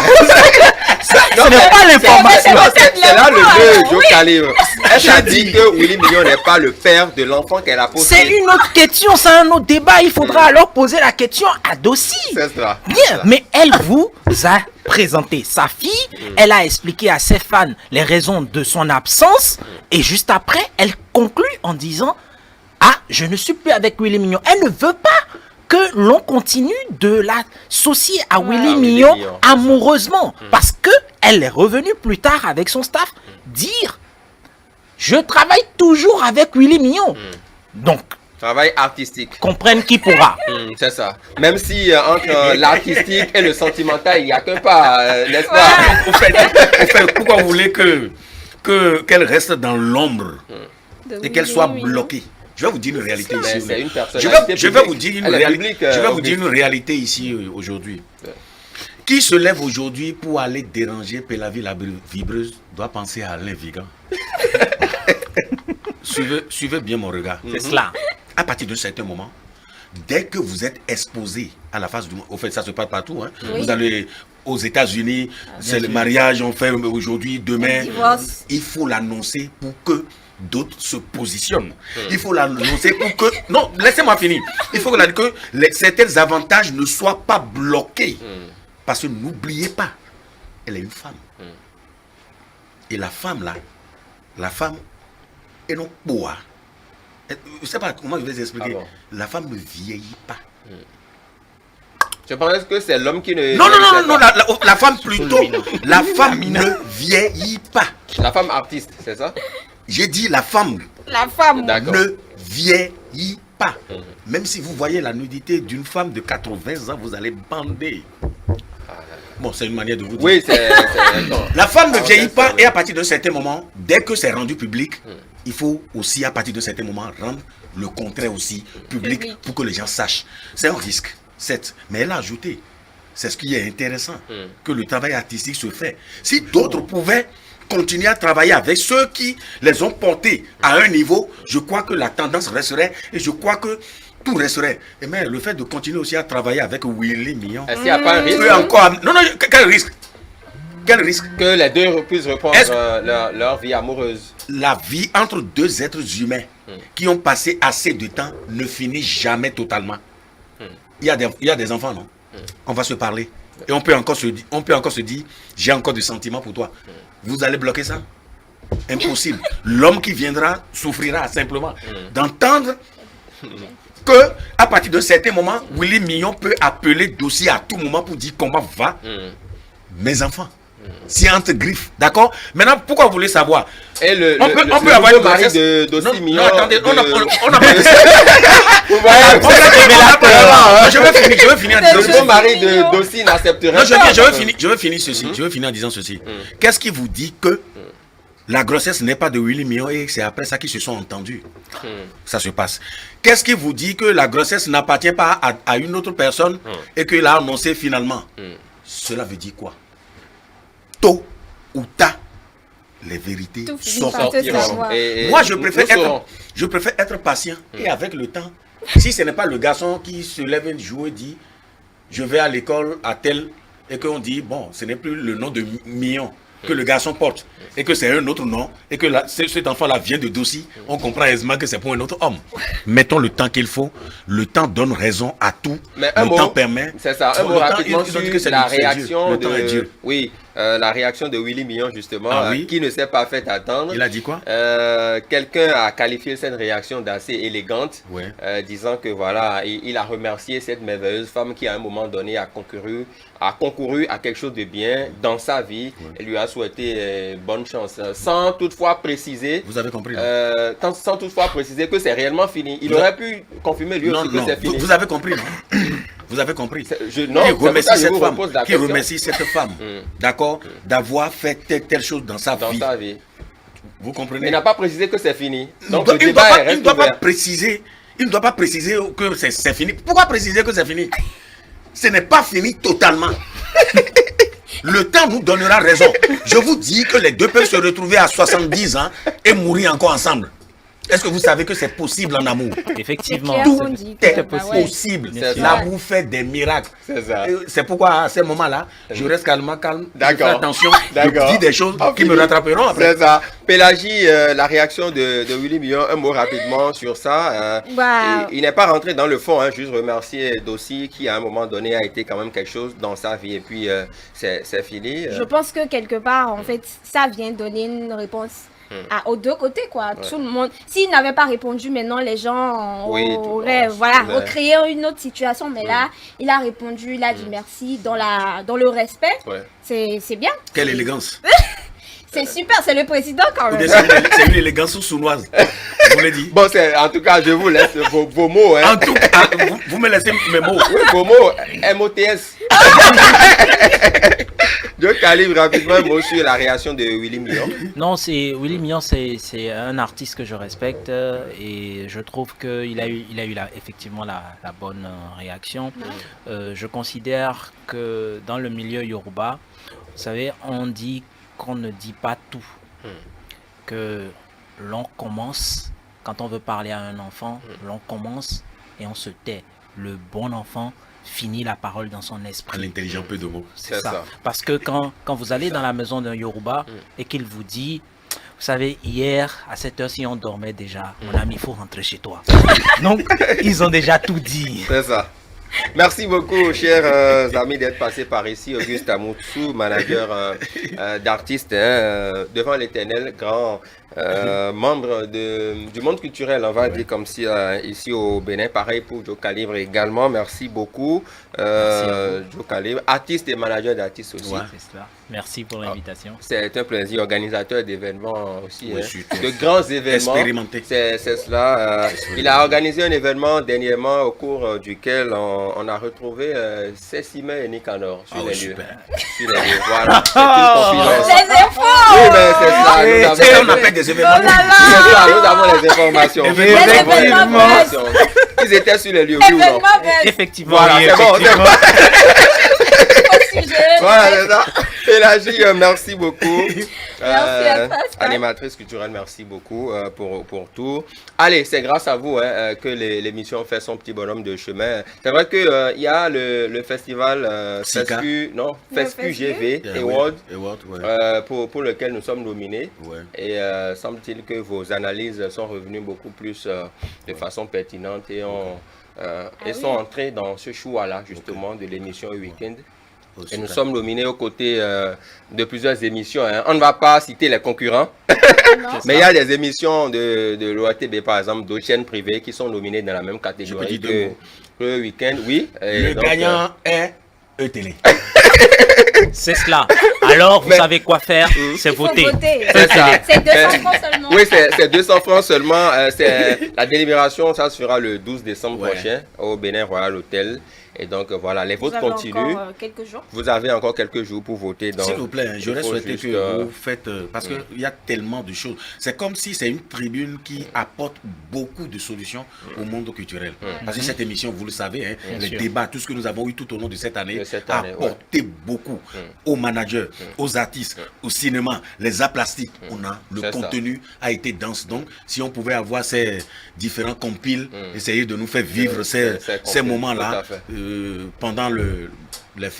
Ce n'est pas l'information. C'est là le jeu, Joe Calibre. Elle a dit que Willy Mignon n'est pas le père de l'enfant qu'elle a posé. C'est une autre question, c'est un autre débat. Il faudra alors poser la question à Dossi. C'est ça. Bien, mais elle vous a présenté sa fille, elle a expliqué à ses fans les raisons de son absence, et juste après, elle conclut en disant « Ah, je ne suis plus avec Willy Mignon ». Elle ne veut pas que l'on continue de l'associer à Willy Mignon amoureusement, parce que elle est revenue plus tard avec son staff dire « Je travaille toujours avec Willy Mignon ». Donc, Travail artistique. comprenne qui pourra. C'est ça. Même si entre l'artistique et le sentimental, il n'y a qu'un pas, n'est-ce pas? Au fait, pourquoi vous voulez qu'elle reste dans l'ombre et qu'elle soit bloquée? Je vais vous dire une réalité Mais ici. c'est une personnalité Je vais vous publique. dire une Elle est réalité. publique, Je vais vous Auguste. dire une réalité ici aujourd'hui. Qui se lève aujourd'hui pour aller déranger Pélavie la vibreuse doit penser à Alain Vigan. Suivez bien mon regard. C'est cela. À partir d'un certain moment, dès que vous êtes exposé à la face du monde, au fait, ça se passe partout. Hein. Oui. Vous allez aux États-Unis, c'est le mariage, on fait aujourd'hui, demain. Divorce. Il faut l'annoncer pour que d'autres se positionnent. Il faut l'annoncer pour que... Non, laissez-moi finir. Il faut que certains avantages ne soient pas bloqués. Parce que n'oubliez pas, elle est une femme. Et la femme, là, elle non boit. Je ne sais pas comment je vais vous expliquer. Ah bon? La femme ne vieillit pas. Je pense que c'est l'homme qui ne... Non, ne sait pas. la femme plutôt. La femme ne vieillit pas. La femme artiste, c'est ça? J'ai dit la femme La femme. D'accord. ne vieillit pas. Même si vous voyez la nudité d'une femme de 80 ans, vous allez bander. Bon, c'est une manière de vous dire. Oui, c'est... non. La femme ne Ah, vieillit c'est pas ça, et à partir d'un certain moment, dès que c'est rendu public, il faut aussi à partir d'un certain moment rendre le contraire aussi public Public. pour que les gens sachent. C'est un risque, certes, mais elle a ajouté. C'est ce qui est intéressant, que le travail artistique se fait. Si d'autres pouvaient continuer à travailler avec ceux qui les ont portés à un niveau, je crois que la tendance resterait et je crois que tout resterait. Et mais le fait de continuer aussi à travailler avec Willy Mignon, Est-ce qu'il n'y a pas un risque peut encore... Non, quel risque? Quel risque? que les deux puissent reprendre Est-ce- leur vie amoureuse? La vie entre deux êtres humains qui ont passé assez de temps ne finit jamais totalement. Il y a des enfants, non? On va se parler. Et on peut encore se dire, j'ai encore des sentiments pour toi. Vous allez bloquer ça? Impossible. L'homme qui viendra souffrira simplement d'entendre que à partir d'un certain moment, Willy Mignon peut appeler dossier à tout moment pour dire comment va mes enfants. C'est entre griffes, d'accord? Maintenant, pourquoi vous voulez savoir? Et On peut avoir une mari grossesse. de d'Ossi Non, Mignon. attendez, on a de- pas... Vous voyez, On a révélateur. Je vais finir en disant le ceci. beau mari de d'Ossi n'accepterait Non, pas. je vais finir ceci. Je vais finir en disant ceci. Qu'est-ce qui vous dit que la grossesse n'est pas de Willy Mignon et c'est après ça qu'ils se sont entendus? Ça se passe. Qu'est-ce qui vous dit que la grossesse n'appartient pas à une autre personne et qu'il a annoncé finalement? Cela veut dire quoi? Tôt ou tard, les vérités Tout finit par se Sortiront. savoir. Moi, nous saurons. je préfère être patient. Et avec le temps, si ce n'est pas le garçon qui se lève un jour et dit, je vais à l'école à tel, et qu'on dit, bon, ce n'est plus le nom de Mignon que le garçon porte, et que c'est un autre nom, et que cet enfant-là vient de Dossi, on comprend aisément que c'est pour un autre homme. Mettons le temps qu'il faut. Le temps donne raison à tout. Mais un Le mot, temps permet. c'est ça, un Le mot temps, rapidement ils ont dit que sur c'est la Dieu. réaction Le temps est de... Dieu. Oui, la réaction de Willy Mignon, justement, Ah oui? qui ne s'est pas fait attendre. Il a dit quoi? Quelqu'un a qualifié cette réaction d'assez élégante, Ouais. disant que voilà, il a remercié cette merveilleuse femme qui à un moment donné a concouru à quelque chose de bien dans sa vie et lui a souhaité bonne chance, sans toutefois préciser, Vous avez compris, non? sans toutefois préciser que c'est réellement fini. Il aurait pu confirmer lui Non, aussi non, que c'est fini. vous avez compris, non? Vous avez compris. Non, Qui c'est pour ça remercie que je cette vous femme, repose la qui question. remercie cette femme, d'accord, d'avoir fait telle chose dans sa Dans vie. sa vie. Vous Mais comprenez? il n'a pas précisé que c'est fini. Donc il le ne débat doit reste pas ouvert. préciser. Il ne doit pas préciser que c'est fini. Pourquoi préciser que c'est fini? Ce n'est pas fini totalement. Le temps nous donnera raison. Je vous dis que les deux peuvent se retrouver à 70 ans et mourir encore ensemble. Est-ce que vous savez que c'est possible en amour? Effectivement, clair, Tout on dit est que, bah ouais. possible. C'est ça. L'amour fait des miracles. C'est ça. C'est pourquoi à ces moments-là, je reste calme. Je fais D'accord. attention. D'accord. Je dis des choses On qui me finit. rattraperont après. C'est ça. Pélagie, la réaction de Willy Millon, un mot rapidement sur ça. Bah, Il n'est pas rentré dans le fond, hein, juste remercier Dossi qui à un moment donné a été quand même quelque chose dans sa vie et puis c'est fini. je pense que quelque part, en fait, ça vient donner une réponse aux deux côtés, quoi. Tout le monde. S'il n'avait pas répondu, maintenant, les gens Oui, auraient, tout- voilà, ouais. recréé une autre situation. Mais là, il a répondu, il a dit merci dans le respect. Ouais. C'est bien. Quelle élégance. C'est super. C'est le président, quand Ou même. bien c'est une élégance sournoise. Je vous l'ai dit. Bon, en tout cas, je vous laisse vos mots. Hein. En tout cas, vous me laissez mes mots. Oui, vos mots, MOTS. Joe Calibre, rapidement, un mot sur la réaction de Willy Millon. Non, c'est Willy Millon, c'est un artiste que je respecte et je trouve qu'il a eu effectivement la bonne réaction. Je considère que dans le milieu Yoruba, vous savez, on dit qu'on ne dit pas tout, que l'on commence, quand on veut parler à un enfant, l'on commence et on se tait. Le bon enfant finit la parole dans son esprit. L'intelligent peu de mots. C'est C'est ça. ça. Parce que quand vous allez dans la maison d'un Yoruba et qu'il vous dit, vous savez, hier, à cette heure-ci, on dormait déjà. Mon ami, il faut rentrer chez toi. Donc, ils ont déjà tout dit. C'est ça. Merci beaucoup, chers amis, d'être passés par ici. Auguste Amoutsou, manager d'artistes, hein, devant l'éternel, grand membre du monde culturel, on va dire comme si ici au Bénin. Pareil pour Joe Calibre également. Merci beaucoup, Joe Calibre, artiste et manager d'artistes aussi. Ouais. C'est cela. Merci pour l'invitation. C'est un plaisir, organisateur d'événements aussi, Oui, hein, surtout. de grands événements. Expérimenté. C'est cela. Il a organisé un événement dernièrement au cours duquel on a retrouvé Cécimé et Nicanor sur Ah les ouais, lieux. super. Sur les lieux. Voilà, c'est une confidence. Les infos. Oui, mais c'est cela. Et Nous tu sais, avons, on appelle des Oh événements. là c'est là. ça, nous avons les informations. Les Nous avons les événements informations. Ils étaient sur les lieux, oui ou non? Événement buzz. Effectivement, Voilà, oui, c'est bon, c'est effectivement. bon. Au sujet. Voilà, c'est ça. Pélagie, merci beaucoup. à toi, Sky. Animatrice culturelle, merci beaucoup pour tout. Allez, c'est grâce à vous hein, que l'émission fait son petit bonhomme de chemin. C'est vrai qu'il y a le festival Sika. FESCU, non, FESCU FESCU. GV Ouais, Award, ouais. pour lequel nous sommes nominés. Ouais. Et semble-t-il que vos analyses sont revenues beaucoup plus de façon pertinente et sont entrées dans ce choix-là, justement, de l'émission Week-end. Oh, Et nous super. sommes nominés aux côtés de plusieurs émissions. Hein. On ne va pas citer les concurrents, mais il y a des émissions de l'OATB, par exemple, d'autres chaînes privées qui sont nominées dans la même catégorie dire deux mots. que le Week-end. Oui. Et Le donc, gagnant est E-Télé. C'est cela. Alors, vous Mais- savez quoi faire, c'est Il faut voter. voter. C'est ça. C'est 200 francs seulement. Oui, c'est 200 francs seulement. La délibération, ça se fera le 12 décembre Ouais. prochain au Bénin Royal Hotel. Et donc, voilà, les Vous votes avez continuent. encore quelques jours. Vous avez encore quelques jours pour voter. S'il vous plaît, il j'aurais faut souhaité juste, que vous faites... parce qu'il y a tellement de choses. C'est comme si c'est une tribune qui apporte beaucoup de solutions au monde culturel. Parce que cette émission, vous le savez, hein, Bien les sûr. débats, tout ce que nous avons eu tout au long de cette année, De cette a année, apporté beaucoup aux managers, aux artistes, au cinéma, les arts plastiques. Le C'est ça. contenu a été dense. Donc, si on pouvait avoir ces différents compiles, essayer de nous faire vivre ces compiles, moments-là tout à fait. pendant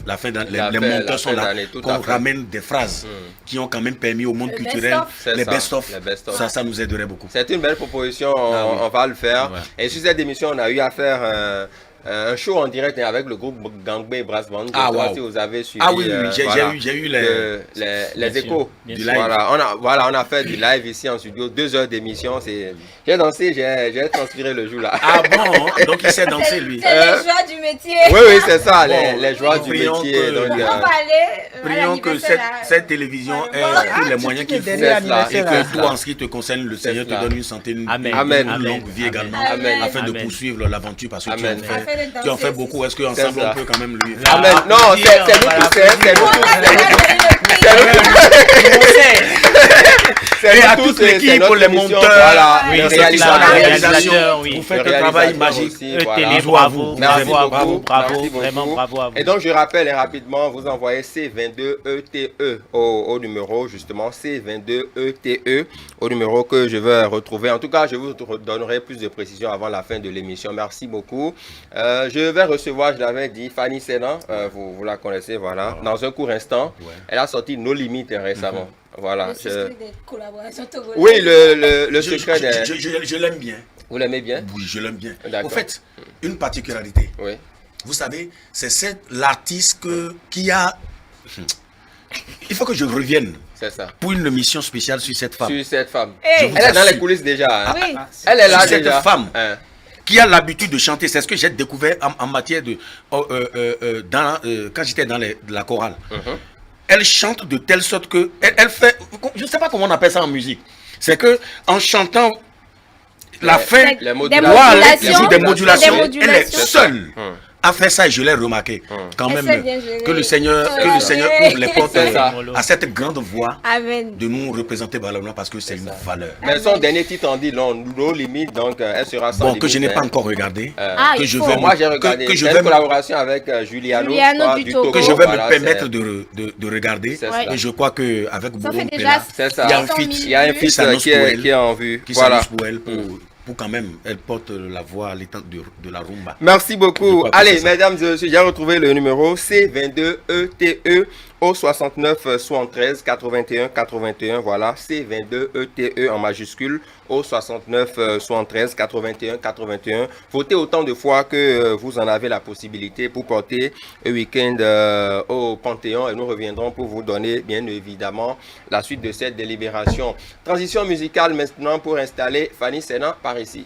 la fin d'année, La les fin- la monteurs sont fin là, d'année, tout qu'on à fait. ramène des phrases qui ont quand même permis au monde Le culturel, best-of. C'est les ça, best-of, les best-of. ça nous aiderait beaucoup. C'est une belle proposition, Ah oui. on va le faire. Ouais. Et sur cette émission, on a eu à faire un show en direct avec le groupe Gangbei Brass Band. Je Ah, sais pas wow. si vous avez suivi. Ah oui, voilà, j'ai eu les Bien sûr, échos. bien Du sûr. live. Voilà, on a fait du live ici en studio, 2 heures d'émission. J'ai dansé, j'ai transpiré le jour là. Ah bon, donc il sait danser lui. C'est les joies du métier. Oui, c'est ça, Bon, les joies du prions métier. que- Donc, On va aller à Prions que l'anniversaire, là. cette télévision ait tous les moyens qu'il faut c'est cela, et que c'est tout cela. en ce qui te concerne, le Seigneur te cela. donne une santé, une Amen. Amen. une longue Amen. vie également, Amen. afin de Amen. poursuivre l'aventure parce que tu en Amen. Afin de fais, danser tu en fais aussi. beaucoup. Est-ce C'est qu'ensemble ça. on peut quand même lui Amen. Non, c'est nous tous, c'est nous tous. On a déjà donné le prix. C'est nous tous. On sait. Et à nous toute tous, c'est l'équipe, notre les émission, monteurs, voilà, oui, le c'est réalisateur, la la réalisation, réalisation, oui. vous faites le un travail réalisateur magique. aussi, Télé, voilà. bravo, Merci bravo, beaucoup. bravo, Merci vraiment beaucoup. bravo à vous. Et donc, je rappelle rapidement, vous envoyez C22ETE au numéro, justement, C22ETE au numéro que je vais retrouver. En tout cas, je vous donnerai plus de précisions avant la fin de l'émission. Merci beaucoup. Je vais recevoir, je l'avais dit, Fanny Sénan, vous la connaissez, voilà, dans un court instant. Ouais. Elle a sorti Nos Limites récemment. Voilà. Le secret des collaborations togolaises. Oui, le secret des... Je l'aime bien. Vous l'aimez bien? Oui, je l'aime bien. D'accord. Au fait, une particularité. Oui. Vous savez, c'est l'artiste qui a... Il faut que je revienne C'est ça. pour une émission spéciale sur cette femme. Sur cette femme. Hey. Elle est dans les assure. coulisses déjà. Hein. Oui. Elle est là Sur cette déjà. femme. Hein. Qui a l'habitude de chanter. C'est ce que j'ai découvert en matière de... quand j'étais dans la chorale. Elle chante de telle sorte que... Elle fait... Je ne sais pas comment on appelle ça en musique. C'est que en chantant la fin... Les mots Des de doit aller modulations. toujours des modulations. Des Elle est modulations. seule à faire ça et je l'ai remarqué. Quand Elle même, sait bien gérer. que le Seigneur Ouais. ouvre les portes C'est ça. à cette grande voix Amen. de nous représenter Balabna parce que c'est une valeur. Mais son dernier titre en dit non, Nos Limites, donc elle sera sans Bon, limite, que je n'ai pas hein. encore regardé. Ah, que il je faut. vais Moi j'ai me- regardé. que je C'est vais une me- collaboration avec Juliano Du Togo. que je vais Voilà, me permettre c'est- de regarder. C'est Ouais. ça. Et je crois qu'avec Ça fait Boulon déjà Pella, C'est ça. il y a un 600 feat. 000 Il y a un vues. fils s'annonce qui pour est, elle. qui est en vue. qui Voilà. s'annonce pour elle pour quand même, elle porte la voix à l'étang de la rumba. Merci Je beaucoup. crois que Allez, c'est ça. mesdames et messieurs, j'ai retrouvé le numéro C22ETE au 69 73 81 81. Voilà, C22ETE en majuscule au 69 73 81 81. Votez autant de fois que vous en avez la possibilité pour porter un week-end au Panthéon et nous reviendrons pour vous donner bien évidemment la suite de cette délibération. Transition musicale maintenant pour installer Fanny Sénan par ici.